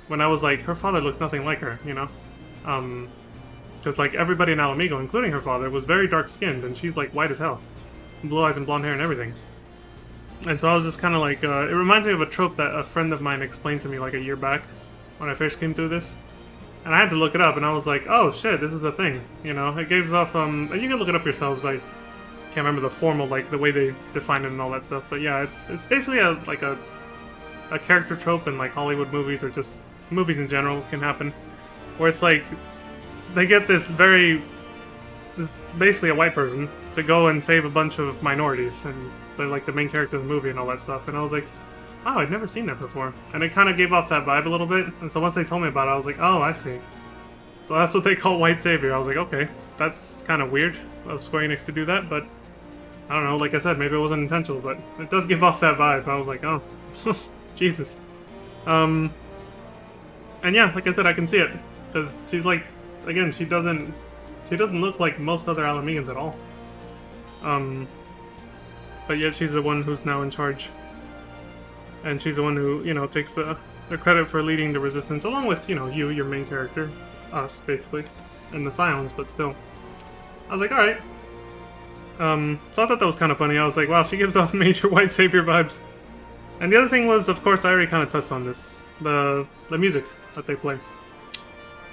when I was like, her father looks nothing like her, you know? Because like everybody in Alamigo, including her father, was very dark-skinned, and she's like white as hell. Blue eyes and blonde hair and everything. And so I was just kind of like, it reminds me of a trope that a friend of mine explained to me like a year back, when I first came through this. And I had to look it up, and I was like, oh shit, this is a thing, you know? It gives off, and you can look it up yourselves, I can't remember the formal, like, the way they define it and all that stuff, but yeah, it's basically a character trope in, like, Hollywood movies, or just movies in general can happen, where it's like, they get this basically a white person, to go and save a bunch of minorities, and they're like the main character of the movie and all that stuff, and I was like, oh, I'd never seen that before. And it kind of gave off that vibe a little bit, and so once they told me about it, I was like, oh, I see. So that's what they call white savior. I was like, okay, that's kind of weird of Square Enix to do that, but I don't know, like I said, maybe it wasn't intentional, but it does give off that vibe. I was like, oh, Jesus. And yeah, like I said, I can see it, because she's like, again, she doesn't look like most other Alamegans at all. But yet she's the one who's now in charge. And she's the one who, you know, takes the credit for leading the resistance, along with, you know, you, your main character, us, basically, and the Scions, but still. I was like, alright. So I thought that was kind of funny. I was like, wow, she gives off major white savior vibes. And the other thing was, of course, I already kind of touched on this, the music that they play.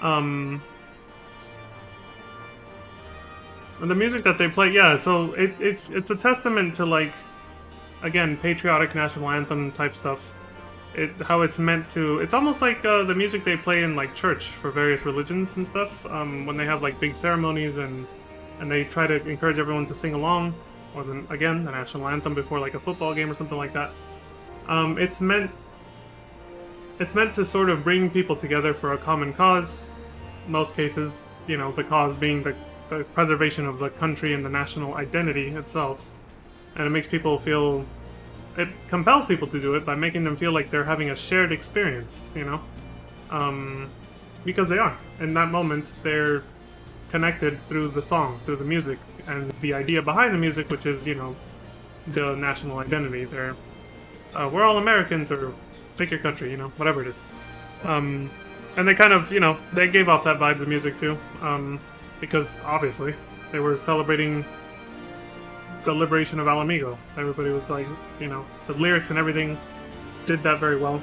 And the music that they play, yeah, so it's a testament to, like, again, patriotic national anthem type stuff. How it's meant to... It's almost like the music they play in, like, church for various religions and stuff, when they have, like, big ceremonies and they try to encourage everyone to sing along, or then, again, the national anthem before, like, a football game or something like that. It's meant to sort of bring people together for a common cause, most cases, you know, the cause being the preservation of the country and the national identity itself. And it makes people feel... It compels people to do it by making them feel like they're having a shared experience, you know? Because they are. In that moment, they're connected through the song, through the music, and the idea behind the music, which is, you know, the national identity. They're... we're all Americans, or pick your country, you know, whatever it is. And they kind of, you know, they gave off that vibe, the music, too. Because, obviously, they were celebrating the liberation of Alamigo. Everybody was like, you know, the lyrics and everything did that very well.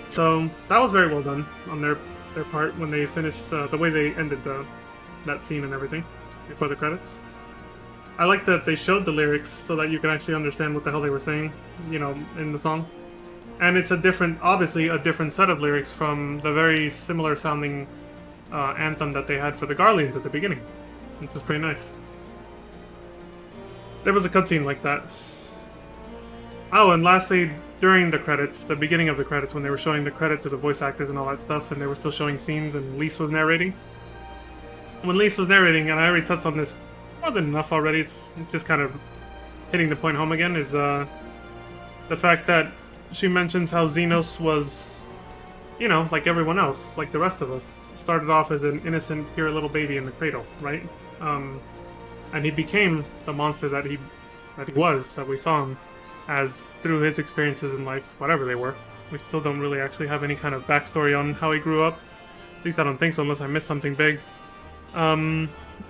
So that was very well done on their part when they finished the way they ended that scene and everything before the credits. I like that they showed the lyrics so that you can actually understand what the hell they were saying, you know, in the song. And it's obviously a different set of lyrics from the very similar sounding anthem that they had for the Garleans at the beginning, which was pretty nice. There was a cutscene like that. Oh, and lastly, during the credits, the beginning of the credits, when they were showing the credit to the voice actors and all that stuff, and they were still showing scenes, and Lise was narrating. When Lise was narrating, and I already touched on this, wasn't enough already, it's just kind of hitting the point home again, is the fact that she mentions how Xenos was, you know, like everyone else, like the rest of us, started off as an innocent, pure little baby in the cradle, right? And he became the monster that he was, that we saw him as through his experiences in life, whatever they were. We still don't really actually have any kind of backstory on how he grew up. At least I don't think so, unless I missed something big. And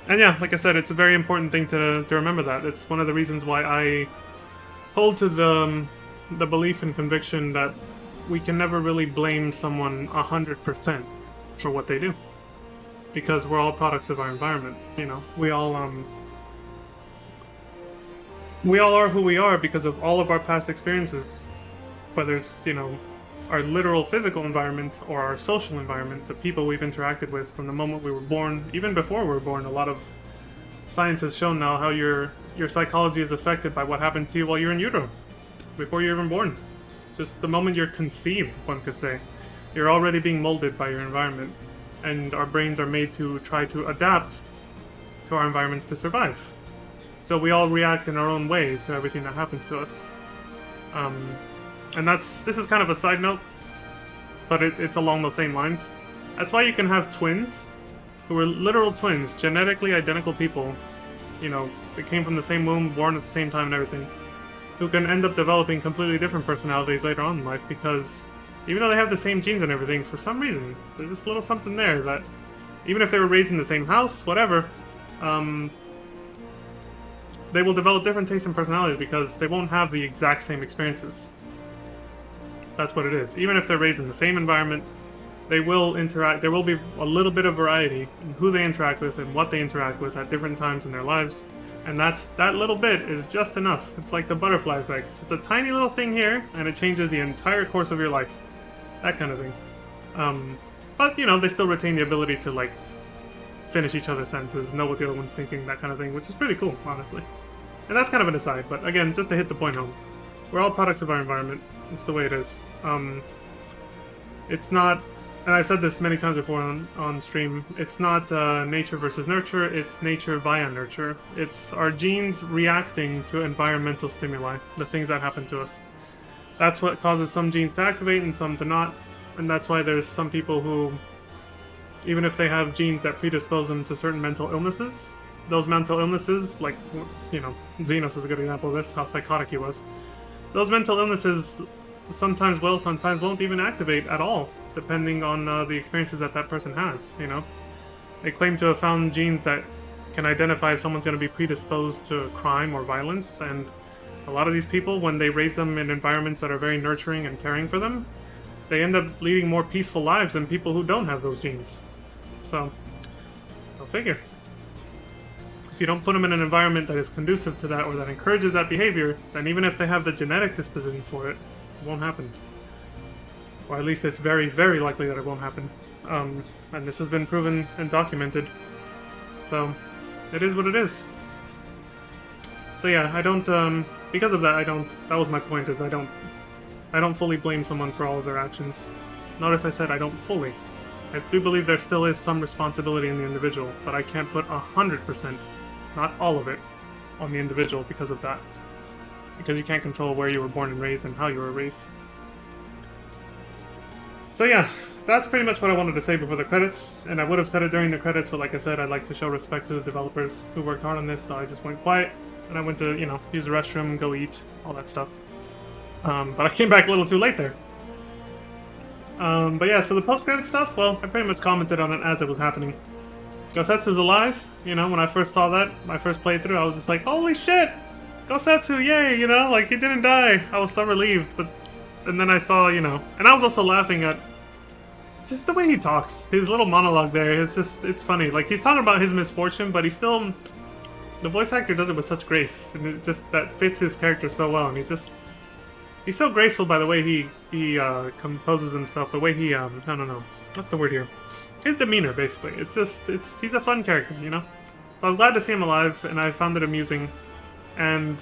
yeah, like I said, it's a very important thing to remember that. It's one of the reasons why I hold to the belief and conviction that we can never really blame someone 100% for what they do. Because we're all products of our environment, you know. We all are who we are because of all of our past experiences whether it's, you know, our literal physical environment or our social environment, the people we've interacted with from the moment we were born, even before we were born. A lot of science has shown now how your psychology is affected by what happens to you while you're in utero, before you're even born. Just the moment you're conceived, one could say. You're already being molded by your environment, and our brains are made to try to adapt to our environments to survive. So we all react in our own way to everything that happens to us. And this is kind of a side note, but it's along the same lines. That's why you can have twins, who are literal twins, genetically identical people, you know, they came from the same womb, born at the same time and everything, who can end up developing completely different personalities later on in life, because even though they have the same genes and everything, for some reason, there's just a little something there that, even if they were raised in the same house, whatever, they will develop different tastes and personalities because they won't have the exact same experiences. That's what it is. Even if they're raised in the same environment, they will interact. There will be a little bit of variety in who they interact with and what they interact with at different times in their lives. And that little bit is just enough. It's like the butterfly effect. It's just a tiny little thing here, and it changes the entire course of your life. That kind of thing. But, you know, they still retain the ability to, like, finish each other's sentences, know what the other one's thinking, that kind of thing, which is pretty cool, honestly. And that's kind of an aside, but again, just to hit the point home. We're all products of our environment. It's the way it is. It's not, and I've said this many times before on stream, it's not nature versus nurture, it's nature via nurture. It's our genes reacting to environmental stimuli, the things that happen to us. That's what causes some genes to activate and some to not, and that's why there's some people who, even if they have genes that predispose them to certain mental illnesses, those mental illnesses, like, you know, Xenos is a good example of this, how psychotic he was. Those mental illnesses sometimes will, sometimes won't even activate at all, depending on the experiences that person has, you know? They claim to have found genes that can identify if someone's going to be predisposed to crime or violence, and a lot of these people, when they raise them in environments that are very nurturing and caring for them, they end up leading more peaceful lives than people who don't have those genes. So, go figure. If you don't put them in an environment that is conducive to that or that encourages that behavior, then even if they have the genetic disposition for it, it won't happen. Or at least it's very, very likely that it won't happen. And this has been proven and documented. So, it is what it is. So yeah, I don't, because of that, that was my point, is I don't fully blame someone for all of their actions. Notice I said I don't fully. I do believe there still is some responsibility in the individual, but I can't put 100%, not all of it, on the individual because of that. Because you can't control where you were born and raised and how you were raised. So yeah, that's pretty much what I wanted to say before the credits, and I would have said it during the credits, but like I said, I'd like to show respect to the developers who worked hard on this, so I just went quiet, and I went to, you know, use the restroom, go eat, all that stuff. But I came back a little too late there. But yeah, as for the post-credit stuff, well, I pretty much commented on it as it was happening. Gosetsu's alive, you know, when I first saw that, my first playthrough, I was just like, holy shit! Gosetsu, yay, you know, like, he didn't die. I was so relieved, but... And then I saw, you know... And I was also laughing at... just the way he talks. His little monologue there, it's just... It's funny. Like, he's talking about his misfortune, but he's still... The voice actor does it with such grace, and it just... That fits his character so well, and he's just... He's so graceful by the way he composes himself, the way he, I don't know, what's the word here? His demeanor, basically. It's just, he's a fun character, you know? So I was glad to see him alive, and I found it amusing. And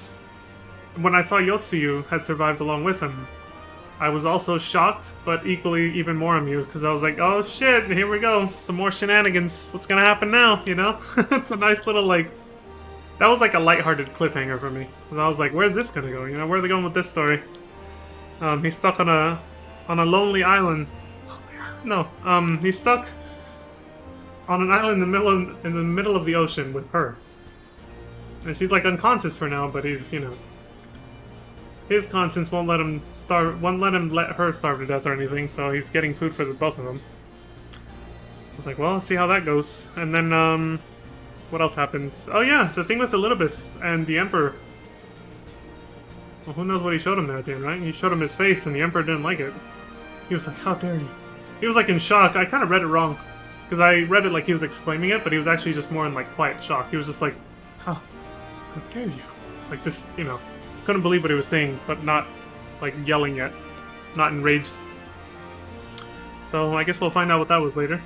when I saw Yotsuyu had survived along with him, I was also shocked, but equally even more amused, because I was like, oh shit, here we go, some more shenanigans, what's gonna happen now, you know? It's a nice little, like, that was like a lighthearted cliffhanger for me. And I was like, where's this gonna go, you know, where are they going with this story? He's stuck on a lonely island. No, he's stuck on an island in the middle of the ocean with her. And she's like unconscious for now, but he's, you know, his conscience won't let him let her starve to death or anything, so he's getting food for the both of them. I was like, well, let's see how that goes. And then, what else happened? Oh yeah, the thing with the Litobus and the Emperor. Well, who knows what he showed him there at the end, right? He showed him his face, and the Emperor didn't like it. He was like, how dare you? He was like in shock. I kind of read it wrong. Because I read it like he was exclaiming it, but he was actually just more in like quiet shock. He was just like, how dare you? Like just, you know, couldn't believe what he was saying, but not like yelling yet. not enraged. So I guess we'll find out what that was later.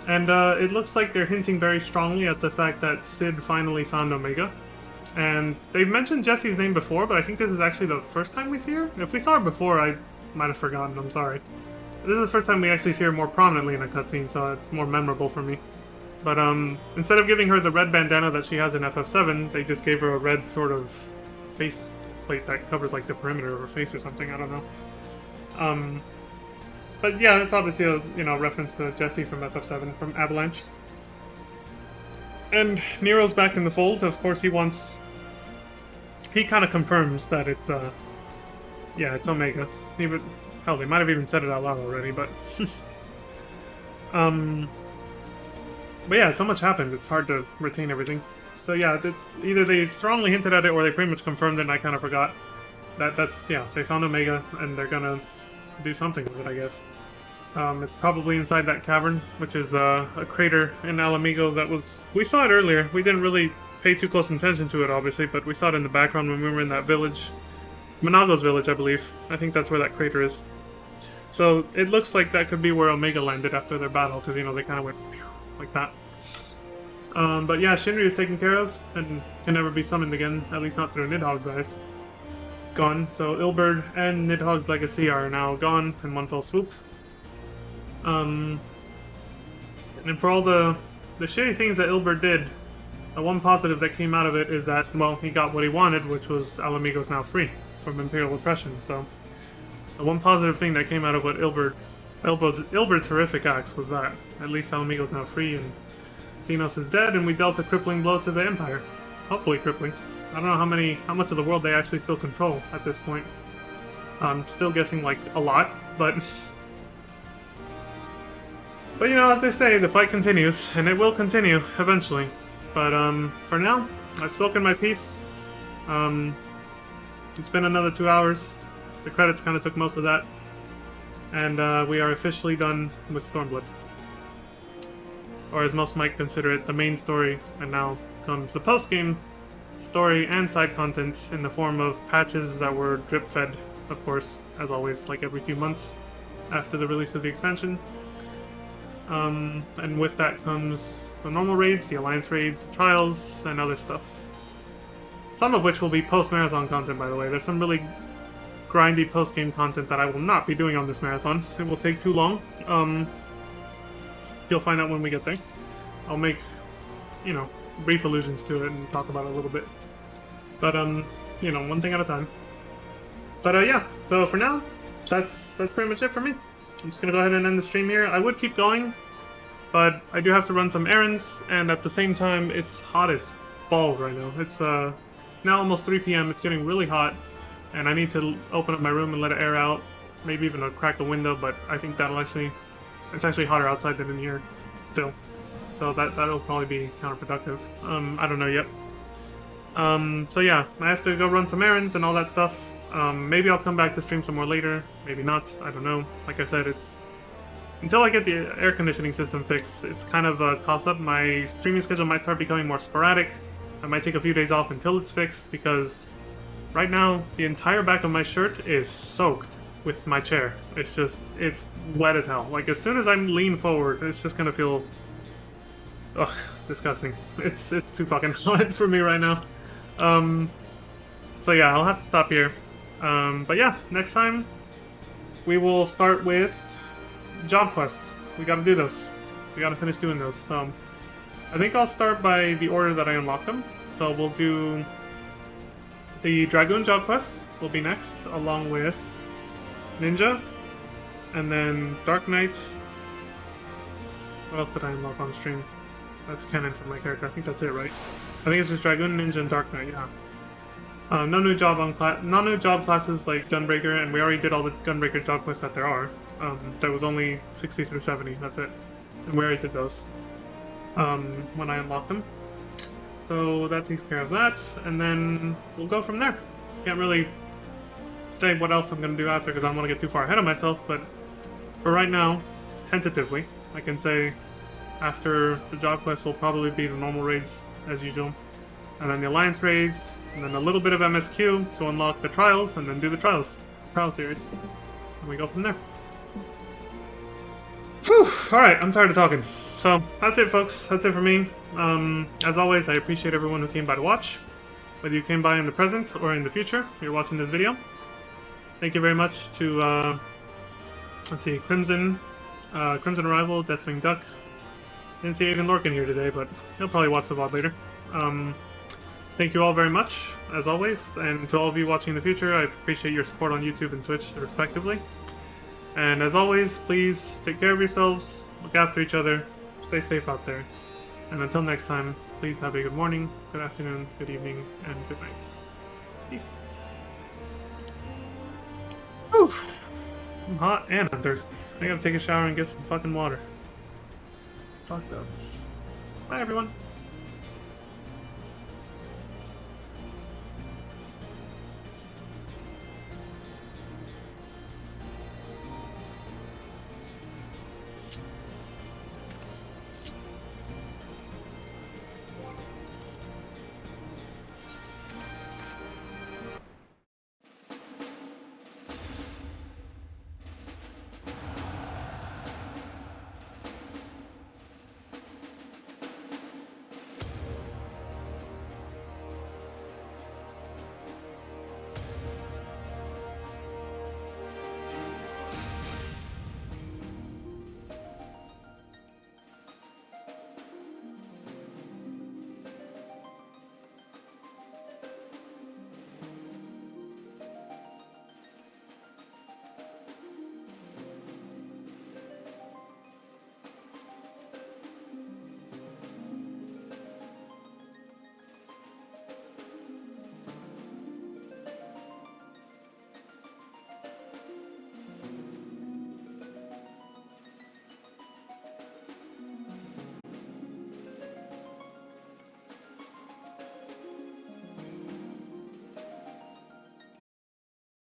And it looks like they're hinting very strongly at the fact that Cid finally found Omega. And they've mentioned Jessie's name before, but I think this is actually the first time we see her. If we saw her before, I might have forgotten, I'm sorry. This is the first time we actually see her more prominently in a cutscene, so it's more memorable for me. But instead of giving her the red bandana that she has in FF7, they just gave her a red sort of face plate that covers like the perimeter of her face or something, I don't know. But yeah, it's obviously a reference to Jessie from FF7, from Avalanche. And Nero's back in the fold. Of course, he kind of confirms that it's it's Omega. Hell, they might have even said it out loud already, but but yeah, so much happened. It's hard to retain everything. So yeah, either they strongly hinted at it or they pretty much confirmed it, and I kind of forgot. They found Omega, and they're gonna do something with it, I guess. It's probably inside that cavern, which is a crater in Alamigo we saw it earlier. We didn't really pay too close attention to it, obviously, but we saw it in the background when we were in that village. Monago's village, I believe. I think that's where that crater is. So it looks like that could be where Omega landed after their battle, because, they kind of went like that. But yeah, Shinri is taken care of, and can never be summoned again, at least not through Nidhogg's eyes. It's gone, so Ilberd and Nidhogg's legacy are now gone in one fell swoop. And for all the shitty things that Ilberd did, the one positive that came out of it is that, well, he got what he wanted, which was Alamigo's now free from Imperial oppression, so the one positive thing that came out of what Ilberd's horrific acts was that at least Alamigo's now free, and Xenos is dead, and we dealt a crippling blow to the Empire. Hopefully crippling. I don't know how much of the world they actually still control at this point. I'm still guessing, like, a lot, but But as they say, the fight continues, and it will continue eventually. But for now, I've spoken my piece. It's been another 2 hours. The credits kind of took most of that. And we are officially done with Stormblood. Or as most might consider it, the main story, and now comes the post-game story and side content in the form of patches that were drip-fed, of course, as always, like every few months after the release of the expansion. And with that comes the normal raids, the Alliance raids, the trials, and other stuff. Some of which will be post-marathon content, by the way. There's some really grindy post-game content that I will not be doing on this marathon. It will take too long. You'll find out when we get there. I'll make, brief allusions to it and talk about it a little bit. But, one thing at a time. But, yeah. So for now, that's pretty much it for me. I'm just gonna go ahead and end the stream here. I would keep going, but I do have to run some errands, and at the same time, it's hot as balls right now. It's now almost 3 p.m. It's getting really hot, and I need to open up my room and let it air out. Maybe even crack a window, but I think it's actually hotter outside than in here still. So that'll probably be counterproductive. I don't know yet. So yeah, I have to go run some errands and all that stuff. Maybe I'll come back to stream some more later, maybe not, I don't know. Like I said, until I get the air conditioning system fixed, it's kind of a toss-up. My streaming schedule might start becoming more sporadic. I might take a few days off until it's fixed, because right now, the entire back of my shirt is soaked with my chair. It's wet as hell. Like, as soon as I lean forward, it's just gonna feel, disgusting. It's too fucking hot for me right now. So yeah, I'll have to stop here. But yeah, next time we will start with job quests. We gotta do those. We gotta finish doing those. So I think I'll start by the order that I unlock them. So we'll do the Dragoon job quests will be next, along with Ninja, and then Dark Knight. What else did I unlock on stream? That's canon for my character. I think that's it, right? I think it's just Dragoon, Ninja, and Dark Knight, yeah. No new job classes like Gunbreaker, and we already did all the Gunbreaker job quests that there are. There was only 60 through 70, that's it. And we already did those when I unlocked them. So that takes care of that, and then we'll go from there. Can't really say what else I'm going to do after because I don't want to get too far ahead of myself, but for right now, tentatively, I can say after the job quest will probably be the normal raids as usual, and then the Alliance raids, and then a little bit of MSQ to unlock the trials, and then do the trials. Prowl series. And we go from there. Whew! Alright, I'm tired of talking. So, that's it, folks. That's it for me. As always, I appreciate everyone who came by to watch. Whether you came by in the present or in the future, you're watching this video. Thank you very much to, let's see, Crimson Arrival, Deathwing Duck. Didn't see Aiden Lorcan here today, but he'll probably watch the VOD later. Thank you all very much, as always, and to all of you watching in the future, I appreciate your support on YouTube and Twitch, respectively. And as always, please take care of yourselves, look after each other, stay safe out there. And until next time, please have a good morning, good afternoon, good evening, and good night. Peace. Whew. I'm hot and I'm thirsty. I gotta take a shower and get some fucking water. Fucked up. Bye, everyone.